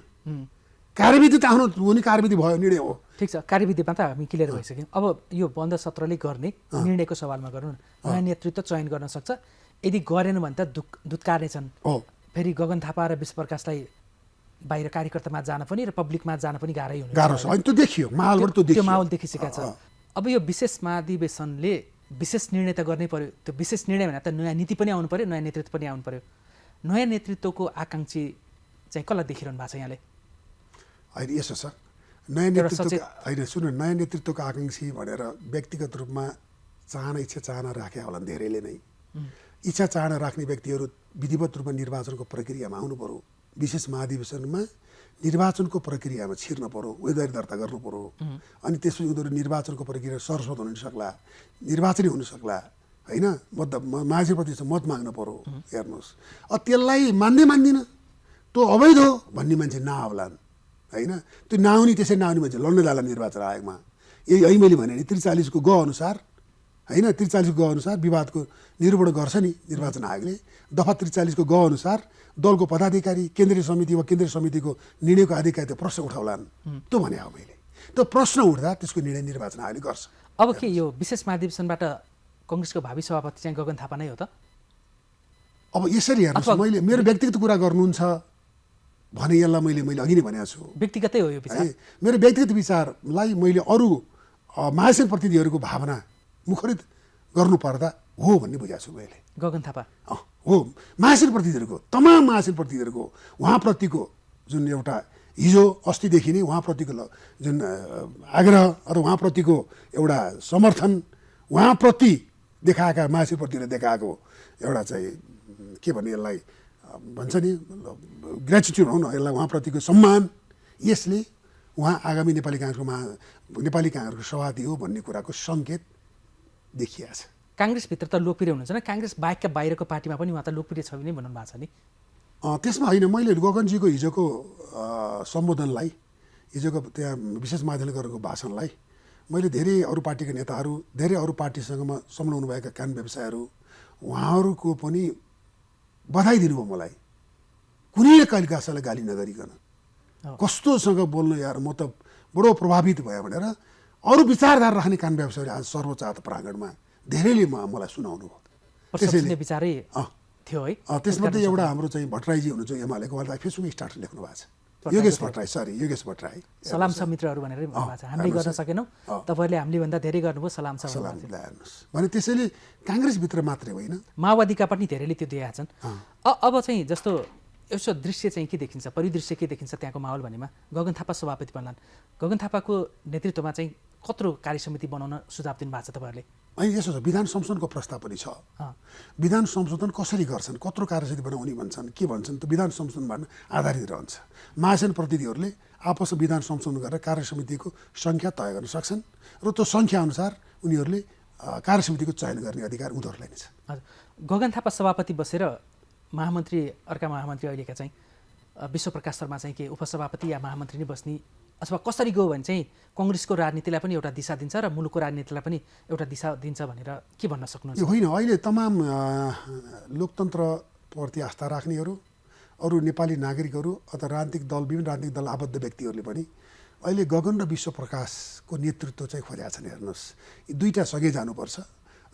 कार्यविधि त आफ्नो हुने कार्यविधि भयो, निर्णय हो। ठिक छ, कार्यविधिमा त हामी क्लियर भइसक्यौँ। अब यो बन्द सत्रले गर्ने निर्णयको सवालमा गरौँ न। नयाँ नेतृत्व चयन गर्न सक्छ, यदि गरेन भने त दुत्कार्ने छन्। फेरि गगन थापा र विश्वप्रकाशलाई बाहिर कार्यकर्तामा जान पनि र पब्लिकमा जान पनि गाह्रो छ। अनि त्यो देखियो, त्यो माहौल देखिसकेका छ। अब यो विशेष महाधिवेशनले विशेष निर्णय त गर्नै पर्यो। त्यो विशेष निर्णय भने त नयाँ नीति पनि आउनु पर्यो, नयाँ नेतृत्व पनि आउनु पर्यो। नयाँ नेतृत्वको आकाङ्क्षी चाहिँ कसलाई देखिरहनु भएको छ यहाँले? होइन, यसो छ, नयाँ नेतृत्वको होइन, सुन्नु, नयाँ नेतृत्वको आकाङ्क्षी भनेर व्यक्तिगत रूपमा इच्छा चाहना राखे होला धेरैले नै। इच्छा चाहना राख्ने व्यक्तिहरू विधिवत रूपमा निर्वाचनको प्रक्रियामा आउनु पर्यो। विशेष महाधिवेशनमा निर्वाचनको प्रक्रियामा छिर्न पर्यो, उम्मेदवारी दर्ता गर्नु पर्यो। अनि त्यसपछि उनीहरू निर्वाचनको प्रक्रिया सरस्वत हुन सक्ला, निर्वाचनै हुन सक्ला, होइन, मान्छेप्रति मत माग्न पर्यो। हेर्नुहोस्, त्यसलाई मान्दिनँ, त्यो अवैध हो भन्ने मान्छे नआउलान्, होइन, त्यो नआउने, त्यसै नआउने मान्छे लड्न जाला निर्वाचन आयोगमा। यही मैले भने नि 43 को ग अनुसार, होइन, 43 को ग अनुसार विवादको निरूपण गर्छ नि निर्वाचन आयोगले। दफा 43 को ग अनुसार दलको पदाधिकारी, केन्द्रीय समिति वा केन्द्रीय समितिको निर्णयको आधिकारिकता प्रश्न उठाउलान्, त्यो भने हो मैले। त्यो प्रश्न उठ्दा त्यसको निर्णय निर्वाचन आयोगले गर्छ। अब के यो विशेष महाधिवेशनबाट कङ्ग्रेसको भावी सभापति चाहिँ गगन थापा नै हो त? अब यसरी हेर्नुहोस्, मैले मेरो व्यक्तिगत कुरा गर्नुहुन्छ भने यसलाई मैले अघि नै भनेको छु, व्यक्तिगतै हो यो विचार। मेरो व्यक्तिगत विचारलाई मैले अरू महासङ्घ प्रतिनिधिहरूको भावना मुखरित गर्नुपर्दा हो भन्ने बुझाएको छु मैले। गगन थापा हो, महासङ्घ प्रतिनिधिहरूको, तमाम महासङ्घ प्रतिनिधिहरूको उहाँप्रतिको जुन एउटा हिजो अस्तिदेखि नै उहाँप्रतिको जुन आग्रह अथवा उहाँप्रतिको एउटा समर्थन, उहाँप्रति देखाएका महासङ्घ प्रतिनिधिले देखाएको एउटा चाहिँ के भन्ने यसलाई भन्छ नि, ग्रेटिट्युड हो न, यसलाई उहाँप्रतिको सम्मान, यसले उहाँ आगामी नेपाली काङ्ग्रेसको सभापति हो भन्ने कुराको सङ्केत देखिएको छ। काङ्ग्रेसभित्र त लोकप्रिय हुनुहुन्छ न, काङ्ग्रेस बाहेकका बाहिरको पार्टीमा पनि उहाँ त लोकप्रिय छ नै भन्नु भएको छ नि। त्यसमा होइन, मैले गगनजीको हिजोको सम्बोधनलाई, हिजोको त्यहाँ विशेष माध्यमले गरेको भाषणलाई मैले धेरै अरू पार्टीका नेताहरू, धेरै अरू पार्टीसँग संलग्न भएका कान व्यवसायहरू, उहाँहरूको पनि बधाई दिनुभयो मलाई। कुनै कलिकासालाई गाली नगरिकन कस्तोसँग बोल्नु यार, म त बडो प्रभावित भयो भनेर अरू विचारधारा राख्ने कान व्यवसायले आज सर्वोच्च प्राङ्गणमा धेरैले मलाई सुनाउनु भयो। त्यसैले विचारै थियो है। त्यसमध्ये एउटा हाम्रो चाहिँ भट्टराईजी हुनुहुन्छ एमालेको, उहाँले फेसबुक स्टाटस लेख्नु भएको छ, योगेश भट्टराई सलाम छ मित्रहरू भनेर भन्नुभएको छ। हामीले गर्न सकेनौँ, तपाईँहरूले हामीले भन्दा धेरै गर्नुभयो, सलाम छ हेर्नुहोस् भने। त्यसैले काङ्ग्रेसभित्र मात्रै होइन, माओवादीका पनि धेरैले त्यो दिएका छन्। अब चाहिँ जस्तो यसो दृश्य चाहिँ के देखिन्छ, परिदृश्य के देखिन्छ त्यहाँको माहौल भनेमा? गगन थापा सभापति बन्लान्, गगन थापाको नेतृत्वमा चाहिँ कत्रो कार्यसमिति बनाउन सुझाव दिनुभएको छ तपाईँहरूले? अनि यसो छ, विधान संशोधनको प्रस्ताव पनि छ। विधान संशोधन कसरी गर्छन्, कत्रो कार्यसमिति बनाउने भन्छन्, के भन्छन्, त्यो विधान संशोधनमा आधारित रहन्छ। महासैन प्रतिनिधिहरूले आपसमा विधान संशोधन गरेर कार्यसमितिको सङ्ख्या तय गर्न सक्छन् र त्यो सङ्ख्या अनुसार उनीहरूले कार्यसमितिको चयन गर्ने अधिकार उनीहरूलाई नै छ। हजुर, गगन थापा सभापति बसेर महामन्त्री, अर्का महामन्त्री अहिलेका चाहिँ विश्वप्रकाश शर्मा चाहिँ के उपसभापति या महामन्त्री नै बस्ने, अथवा कसरी गयो भने चाहिँ कङ्ग्रेसको राजनीतिलाई पनि एउटा दिशा दिन्छ र मुलुकको राजनीतिलाई पनि एउटा दिशा दिन्छ भनेर के भन्न सक्नुहुन्छ? होइन, अहिले तमाम लोकतन्त्रप्रति आस्था राख्नेहरू, अरू नेपाली नागरिकहरू अथवा राजनीतिक दल, विभिन्न राजनीतिक दल आबद्ध व्यक्तिहरूले पनि अहिले गगन र विश्वप्रकाशको नेतृत्व चाहिँ खोजेका छन्। हेर्नुहोस्, यी दुईवटा सँगै जानुपर्छ।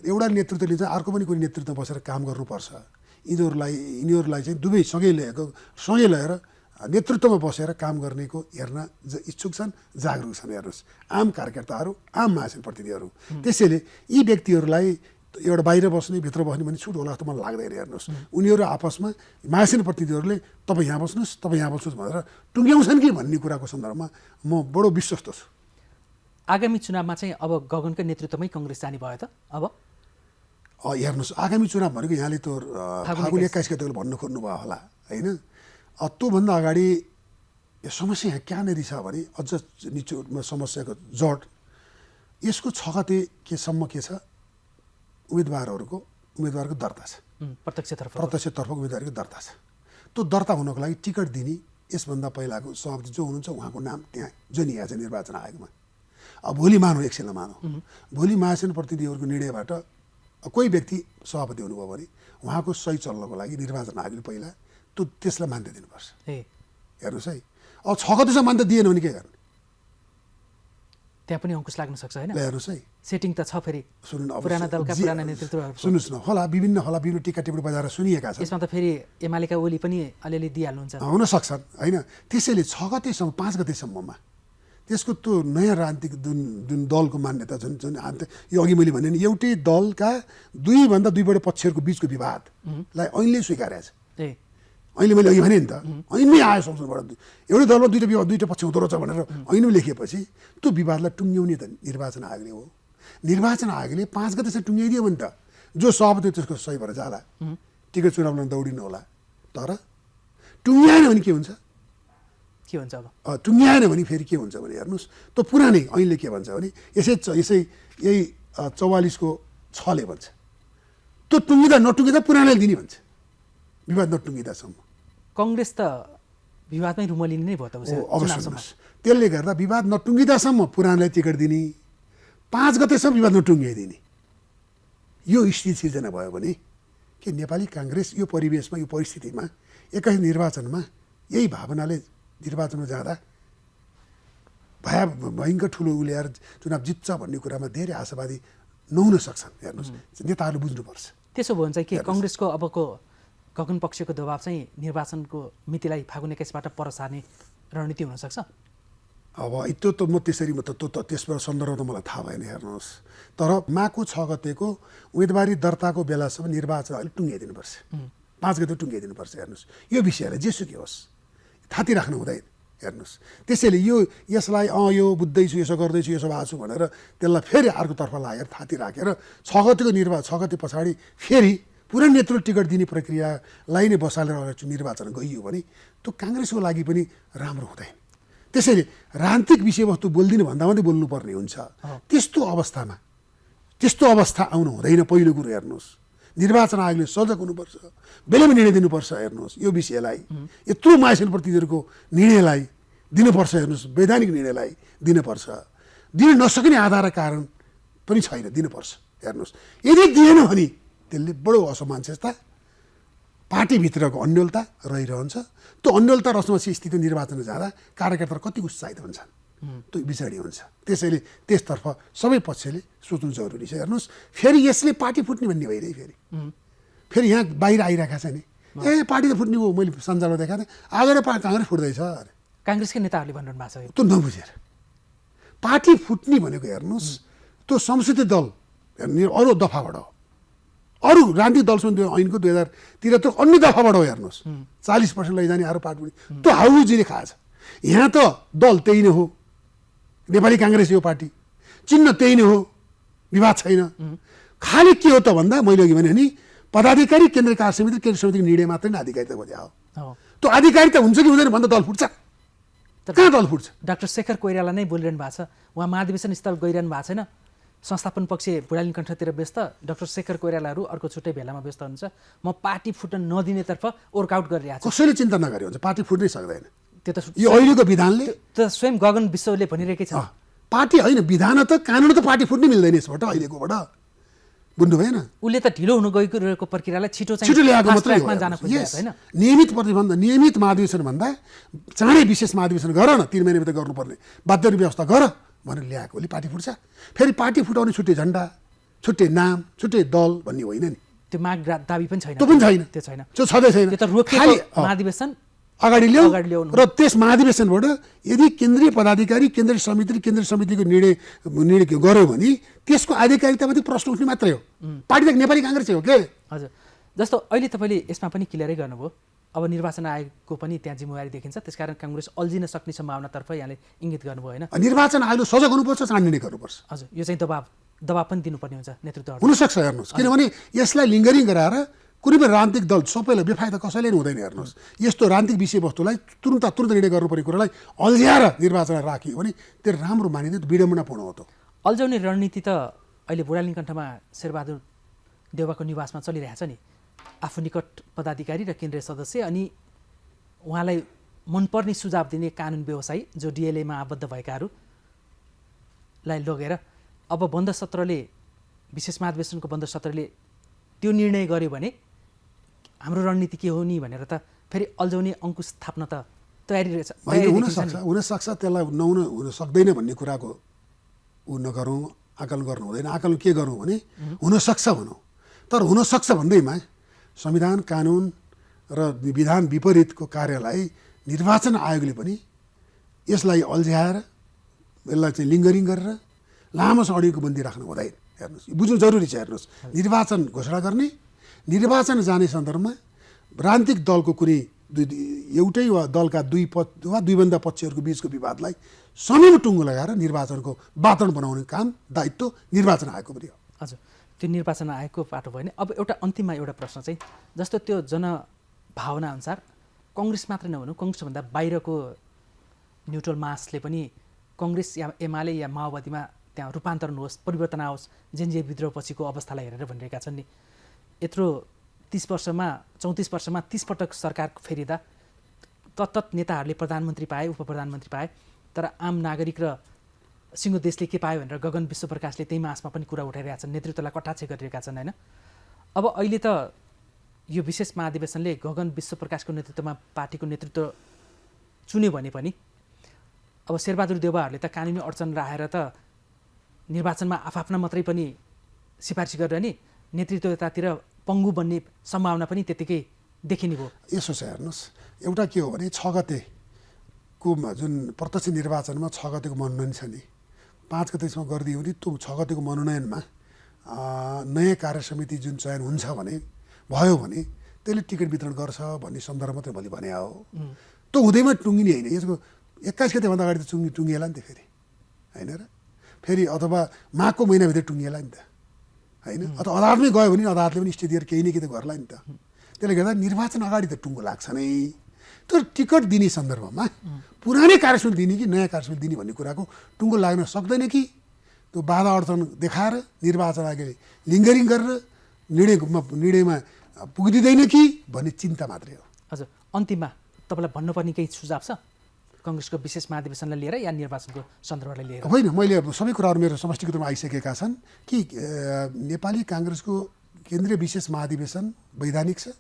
एउटा नेतृत्व लिन्छ, अर्को पनि कुनै नेतृत्व बसेर काम गर्नुपर्छ। यिनीहरूलाई चाहिँ दुवै सँगै लिएर नेतृत्वमा बसेर काम गर्नेको हेर्न इच्छुक छन्, जागरुक छन्। हेर्नुहोस्, आम कार्यकर्ताहरू, आम महासैन प्रतिनिधिहरू। त्यसैले यी व्यक्तिहरूलाई एउटा बाहिर बस्ने, भित्र बस्ने भन्ने छुट होला जस्तो मलाई लाग्दैन। हेर्नुहोस्, उनीहरू आपसमा महासैन प्रतिनिधिहरूले तपाईँ यहाँ बस्नुहोस्, तपाईँ यहाँ बस्नुहोस् भनेर टुङ्ग्याउँछन् कि भन्ने कुराको सन्दर्भमा म बडो विश्वस्त छु। आगामी चुनावमा चाहिँ अब गगनकै नेतृत्वमै कङ्ग्रेस जाने भयो त? अब हेर्नुहोस्, आगामी चुनाव भनेको यहाँले त्यो फागुन 21 गतेको भन्नु खोज्नुभयो होला होइन? त्योभन्दा अगाडि यो समस्या यहाँ कहाँनिर छ भने, अझ निचो समस्याको जड यसको 6 गतेसम्म के छ, उम्मेदवारको दर्ता छ, प्रत्यक्षतर्फको उम्मेदवारको दर्ता छ। त्यो दर्ता हुनको लागि टिकट दिने यसभन्दा पहिलाको सभापति जो हुनुहुन्छ उहाँको नाम त्यहाँ जनिएको छ निर्वाचन आयोगमा। अब भोलि मानौँ, एकछिनलाई मानौँ, भोलि महासैन प्रतिनिधिहरूको निर्णयबाट कोही व्यक्ति सभापति हुनुभयो भने उहाँको सही चल्नको लागि निर्वाचन आयोगले पहिला त्यसलाई मान्यता दिनुपर्छ। हेर्नुहोस् है, अब 6 गतेसम्म मान्यता दिएन भने के गर्ने? त्यहाँ पनि अङ्कुश लाग्न सक्छ होइन? हेर्नुहोस् है, सेटिङ त छ। फेरि पुराना दलका पुराना नेतृत्वहरू सुन्नुहोस् न, होला विभिन्न टिका टिप्पणी बजाएर सुनिएका छन्। यसमा त फेरि एमालेका ओली पनि अलिअलि दिइहाल्नुहुन्छ, हुन सक्छन् होइन? त्यसैले 6 गतेसम्म, 5 गतेसम्ममा त्यसको त्यो नयाँ राजनीतिक जुन दलको मान्यता जुन यो अघि मैले भने नि, एउटै दलका दुईवटा पक्षहरूको बिचको विवादलाई ऐनले स्वीकारेको छ। अहिले मैले अघि भने नि त, ऐनमै आयो संसदबाट, एउटै दलमा दुईवटा पक्ष हुँदो रहेछ भनेर ऐनमै लेखिएपछि त्यो विवादलाई टुङ्ग्याउने त निर्वाचन आयोगले हो। निर्वाचन आयोगले 5 गतेसम्म टुङ्ग्याइदियो भने त जो सभापति त्यसको सही भएर जाला, टिकट चुनाव लड्न दौडिनु होला। तर टुङ्ग्याएन भने के हुन्छ? अब टुङ्ग्याएन भने फेरि के हुन्छ भने हेर्नुहोस्, त्यो पुरानै ऐनले के भन्छ भने यही 44को 6ले भन्छ, त्यो टुङ्गिँदा नटुङ्गिँदा पुरानैले दिने भन्छ, विवाद नटुङ्गिँदासम्म। कङ्ग्रेस त विवादमै रुमलिने नै भयो त। त्यसले गर्दा विवाद नटुङ्गिँदासम्म पुरानलाई टिकट दिने, 5 गतेसम्म विवाद नटुङ्ग्याइदिने, यो स्थिति सिर्जना भयो भने के नेपाली काङ्ग्रेस यो परिवेशमा, यो परिस्थितिमा 21 निर्वाचनमा यही भावनाले निर्वाचनमा जाँदा भयङ्कर ठुलो उल्याएर चुनाव जित्छ भन्ने कुरामा धेरै आशावादी नहुन सक्छन्। हेर्नुहोस्, नेताहरूले बुझ्नुपर्छ। त्यसो भयो भने चाहिँ के कङ्ग्रेसको अबको गगन पक्षको दबाब चाहिँ निर्वाचनको मितिलाई फागुन 21बाट पर सार्ने रणनीति हुनसक्छ? अब त्यो त म त्यसरी त्यसबाट सन्दर्भ त मलाई थाहा भएन। हेर्नुहोस्, तर माको 6 गतेको उम्मेदवारी दर्ताको बेलासम्म निर्वाचन अलिक टुङ्ग्याइदिनुपर्छ, 5 गते टुङ्ग्याइदिनुपर्छ। हेर्नुहोस्, यो विषयलाई जेसुकै होस् थाती राख्नु हुँदैन। हेर्नुहोस्, त्यसैले यसलाई यो बुझ्दैछु, यसो गर्दैछु, यसो भएको छु भनेर त्यसलाई फेरि अर्कोतर्फ लागेर थाती राखेर 6 गतेको 6 गते पछाडि फेरि पुरा नेतृत्व टिकट दिने प्रक्रियालाई नै बसालेर अगाडि निर्वाचन गइयो भने त्यो काङ्ग्रेसको लागि पनि राम्रो हुँदैन। त्यसैले राजनीतिक विषयवस्तु बोल्दिनँ भन्दा बोल्नुपर्ने हुन्छ। त्यस्तो अवस्था आउनु हुँदैन। पहिलो कुरो हेर्नुहोस्, निर्वाचन आयोगले सजग हुनुपर्छ, बेलैमा निर्णय दिनुपर्छ। हेर्नुहोस् यो विषयलाई, यत्रो महासैन प्रतिनिधिहरूको निर्णयलाई दिनुपर्छ। हेर्नुहोस् वैधानिक निर्णयलाई दिनुपर्छ। दिन नसक्ने आधार कारण पनि छैन, दिनुपर्छ। हेर्नुहोस् यदि दिएन भने त्यसले बडो असमानता, पार्टीभित्रको अन्योलता रहिरहन्छ। त्यो अन्योलता र असमस्य स्थिति निर्वाचनमा जाँदा कार्यकर्ताहरू कति उत्साहित हुन्छन्, त्यो बिछाडी हुन्छ। त्यसैले त्यसतर्फ सबै पक्षले सोच्नु जरुरी छ। हेर्नुहोस् फेरि यसले पार्टी फुट्ने भन्ने होइन, फेरि यहाँ बाहिर आइरहेको छ नि, ए पार्टी त फुट्ने हो। मैले सञ्जालमा देखाएको थिएँ, आज काङ्ग्रेस फुट्दैछ अरे। काङ्ग्रेसकै नेताहरूले भनिरहनु भएको छ त्यो नबुझेर। पार्टी फुट्ने भनेको हेर्नुहोस् त्यो संसदीय दल अरू दफाबाट हो, अरू राजनीतिक दलसँग ऐनको 2073 अन्य दफाबाट हो। हेर्नुहोस् 40% लैजाने अरू पार्टी त्यो हाउजीले खाएछ। यहाँ त दल त्यही नै हो, नेपाली काङ्ग्रेस यो पार्टी, चिन्ह त्यही नै हो, विवाद छैन। खालि के हो त भन्दा मैले अघि भने नि पदाधिकारी केन्द्रीय कार्य समिति केन्द्र समितिको निर्णय मात्रै नै आधिकारिता खोज्या हो। त्यो आधिकारिता हुन्छ कि हुँदैन भन्दा दल फुट्छ, कहाँ दल फुट्छ? डाक्टर शेखर कोइराला नै बोलिरहनु भएको छ, उहाँ महाधिवेशन स्थल गइरहनु भएको छैन। संस्थापन पक्ष बुढालिन कण्ठतिर व्यस्त, डाक्टर शेखर कोइरालाहरू अर्को छुट्टै भेलामा व्यस्त हुनुहुन्छ। म पार्टी फुट्न नदिनेतर्फ वर्कआउट गरिरहेको छु। कसैले चिन्ता नगरे हुन्छ, पार्टी फुट्नै सक्दैन। त्यो त यो अहिलेको विधानले त स्वयं गगन विश्वले भनिरहेकै छ। पार्टी होइन, विधान त कानुन त पार्टी फुट्नै मिल्दैन यसबाट, अहिलेकोबाट बुझ्नु भएन। उसले त ढिलो हुनु गएको प्रक्रियालाई छिटो ल्याएको मात्रै हो। जान खोजिरहेको छैन। नियमित प्रतिबन्ध, नियमित महाधिवेशन भन्दा चाँडै विशेष महाधिवेशन गर न, 3 महिनाभित्र गर्नुपर्ने बाध्य व्यवस्था गर भनेर ल्याएकोले पार्टी फुट्छ। फेरि पार्टी फुटाउने छुट्टै झन्डा, छुट्टै नाम, छुट्टै दल भन्ने होइन नि, त्यो माग दाबी पनि छैन, त्यो पनि छैन, त्यो छैन, त्यो छँदै छैन। त्यो त रोकिएको महाधिवेशन अगाडि ल्याउनु र त्यस महाधिवेशनबाट यदि केन्द्रीय पदाधिकारी केन्द्रीय समितिको निर्णय गर्यो भने त्यसको आधिकारितामाथि प्रश्न उठ्ने मात्रै हो। पार्टी त नेपाली काङ्ग्रेसै हो के। हजुर, जस्तो अहिले तपाईँले यसमा पनि क्लियरै गर्नुभयो, अब निर्वाचन आयोगको पनि त्यहाँ जिम्मेवारी देखिन्छ, त्यसकारण काङ्ग्रेस अल्झिन सक्ने सम्भावनातर्फ यहाँले इङ्गित गर्नुभयो होइन? निर्वाचन आयोगले सजग हुनुपर्छ, चाँडै निर्णय गर्नुपर्छ। हजुर, यो चाहिँ दबाब पनि दिनुपर्ने हुन्छ नेतृत्वहरू हुनसक्छ। हेर्नुहोस् किनभने यसलाई लिङ्गरिङ गराएर कुनै पनि राजनीतिक दल सबैलाई बेफाइदा कसैले नै हुँदैन। हेर्नुहोस् यस्तो राजनीतिक विषयवस्तुलाई तुरन्त निर्णय गर्नुपर्ने कुरालाई अल्झ्याएर निर्वाचनमा राखियो भने त्यो राम्रो मानिँदैन, विडम्बनापूर्ण हो। त अल्झाउने रणनीति त अहिले बुढालिन कण्ठमा शेरबहादुर देउवाको निवासमा चलिरहेछ नि। आफू निकट पदाधिकारी र केन्द्रीय सदस्य अनि उहाँलाई मनपर्ने सुझाव दिने कानुन व्यवसायी जो डिएलएमा आबद्ध भएकाहरूलाई लगेर अब बन्द सत्रले, विशेष महाधिवेशनको बन्द सत्रले त्यो निर्णय गर्यो भने हाम्रो रणनीति के हो नि भनेर त फेरि अल्झाउने अङ्कुश थाप्न त तयारी रहेछ। हुनसक्छ त्यसलाई हुन सक्दैन भन्ने कुराको ऊ नगरौँ, आकलन गर्नु हुँदैन। आकलन के गरौँ भने हुनसक्छ भनौँ, तर हुनसक्छ भन्दैमा संविधान कानुन र विधान विपरीतको कार्यलाई निर्वाचन आयोगले पनि यसलाई अल्झ्याएर यसलाई चाहिँ लिङ्गरिङ गरेर लामो अडियोको बन्दी राख्नु हुँदैन। हेर्नुहोस् बुझ्नु जरुरी छ। हेर्नुहोस् निर्वाचन घोषणा गर्ने, निर्वाचन जाने सन्दर्भमा राजनीतिक दलको कुनै एउटै वा दलका दुईभन्दा पक्षहरूको बिचको विवादलाई समयमा टुङ्गो लगाएर निर्वाचनको वातावरण बनाउने काम दायित्व निर्वाचन आयोगको पनि हो। हजुर, त्यो निर्वाचन आयोगको पाटो भयो भने अब एउटा अन्तिममा एउटा प्रश्न चाहिँ, जस्तो त्यो जनभावना अनुसार कङ्ग्रेस मात्रै नभनौँ, कङ्ग्रेसभन्दा बाहिरको न्युट्रल मासले पनि कङ्ग्रेस या एमाले या माओवादीमा त्यहाँ रूपान्तरण होस्, परिवर्तन आओस्, जेनजे विद्रोह पछिको अवस्थालाई हेरेर भनिरहेका छन् नि। यत्रो 34 वर्षमा 30 पटक सरकार फेरिँदा तत्त नेताहरूले प्रधानमन्त्री पाए, उप प्रधानमन्त्री पाए, तर आम नागरिक र सिङ्गो देशले के पायो भनेर गगन विश्वप्रकाशले त्यही मासमा पनि कुरा उठाइरहेका छन्, नेतृत्वलाई कटाक्ष गरिरहेका छन् होइन? अब अहिले त यो विशेष महाधिवेशनले गगन विश्वप्रकाशको नेतृत्वमा पार्टीको नेतृत्व चुन्यो भने पनि अब शेरबहादुर देउवाहरूले त कानुनी अडचन राखेर त निर्वाचनमा आफआफ्ना मात्रै पनि सिफारिस गरेर नि नेतृत्वतातिर पङ्गु बन्ने सम्भावना पनि त्यतिकै देखिने भयो। यसो छ हेर्नुहोस्, एउटा के हो भने 6 गतेको जुन प्रत्यक्ष निर्वाचनमा 6 गतेको मनोनयन छ नि, 5 गतेसम्म गरिदियो भने त्यो 6 गतेको मनोनयनमा नयाँ कार्य समिति जुन चयन हुन्छ भने भयो भने त्यसले टिकट वितरण गर्छ भन्ने सन्दर्भ मात्रै भोलि भने हो। त्यो हुँदैमा टुङ्गिने होइन, यसको 21 गतेभन्दा अगाडि त टुङ्गिएला नि त फेरि होइन र, फेरि अथवा माघको महिनाभित्र टुङ्गिएला नि त होइन, अथवा अदालतमै गयो भने अदालतले पनि स्टे दिएर केही न केही त गर्ला नि त। त्यसले गर्दा निर्वाचन अगाडि त टुङ्गो लाग्छ नै। तर टिकट दिने सन्दर्भमा पुरानै कार्यसमिति दिने कि नयाँ कार्यसमिति दिने भन्ने कुराको टुङ्गो लाग्न सक्दैन कि त्यो बाधा अडचन देखाएर निर्वाचन आयोगले लिङ्गरिङ गरेर निर्णयमा पुगिँदैन कि भन्ने चिन्ता मात्रै हो। हजुर, अन्तिममा तपाईँलाई भन्नुपर्ने केही सुझाव छ कङ्ग्रेसको विशेष महाधिवेशनलाई लिएर या निर्वाचनको सन्दर्भलाई लिएर? होइन, मैले अब सबै कुराहरू मेरो समष्टिगत रूपमा आइसकेका छन् कि नेपाली काङ्ग्रेसको केन्द्रीय विशेष महाधिवेशन वैधानिक छ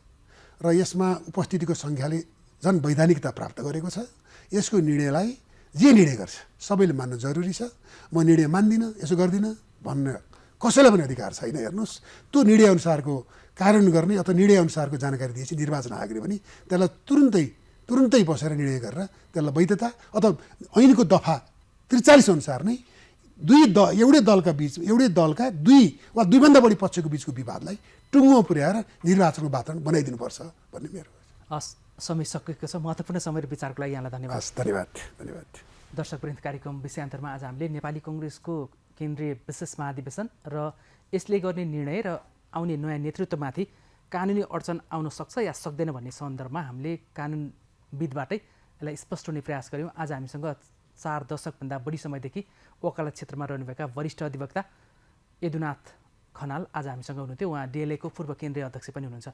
र यसमा उपस्थितिको सङ्ख्याले झन् वैधानिकता प्राप्त गरेको छ। यसको निर्णयलाई जे निर्णय गर्छ सबैले मान्नु जरुरी छ। म निर्णय मान्दिनँ, यसो गर्दिनँ भन्न कसैलाई पनि अधिकार छैन। हेर्नुहोस्, त्यो निर्णयअनुसारको कार्यान्वयन गर्ने अथवा निर्णयअनुसारको जानकारी दिएपछि निर्वाचन आयोगले पनि त्यसलाई तुरुन्तै बसेर निर्णय गरेर त्यसलाई वैधता अथवा ऐनको दफा 43 अनुसार नै एउटै दलका दुई वा दुईभन्दा बढी पक्षको बिचको विवादलाई टुङ्गो पुर्याएर निर्वाचनको वातावरण बनाइदिनुपर्छ भन्ने मेरो। हस्, समय सकिएको छ। महत्त्वपूर्ण समय र विचारको लागि यहाँलाई धन्यवाद। हस्, धन्यवाद। दर्शकवृन्द, कार्यक्रम विषयान्तरमा आज हामीले नेपाली कङ्ग्रेसको केन्द्रीय विशेष महाधिवेशन र यसले गर्ने निर्णय र आउने नयाँ नेतृत्वमाथि कानुनी अडचन आउन सक्छ या सक्दैन भन्ने सन्दर्भमा हामीले कानुनविदबाटै यसलाई स्पष्ट हुने प्रयास गऱ्यौँ। आज हामीसँग 4 दशकभन्दा बढी समयदेखि वकालत क्षेत्रमा रहनुभएका वरिष्ठ अधिवक्ता यदुनाथ खनाल आज हामीसँग हुनुहुन्थ्यो। उहाँ डिएलएको पूर्व केन्द्रीय अध्यक्ष पनि हुनुहुन्छ।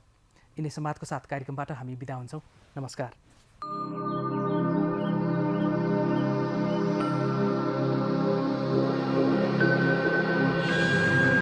यिनै संवादको साथ कार्यक्रमबाट हामी बिदा हुन्छौँ। नमस्कार।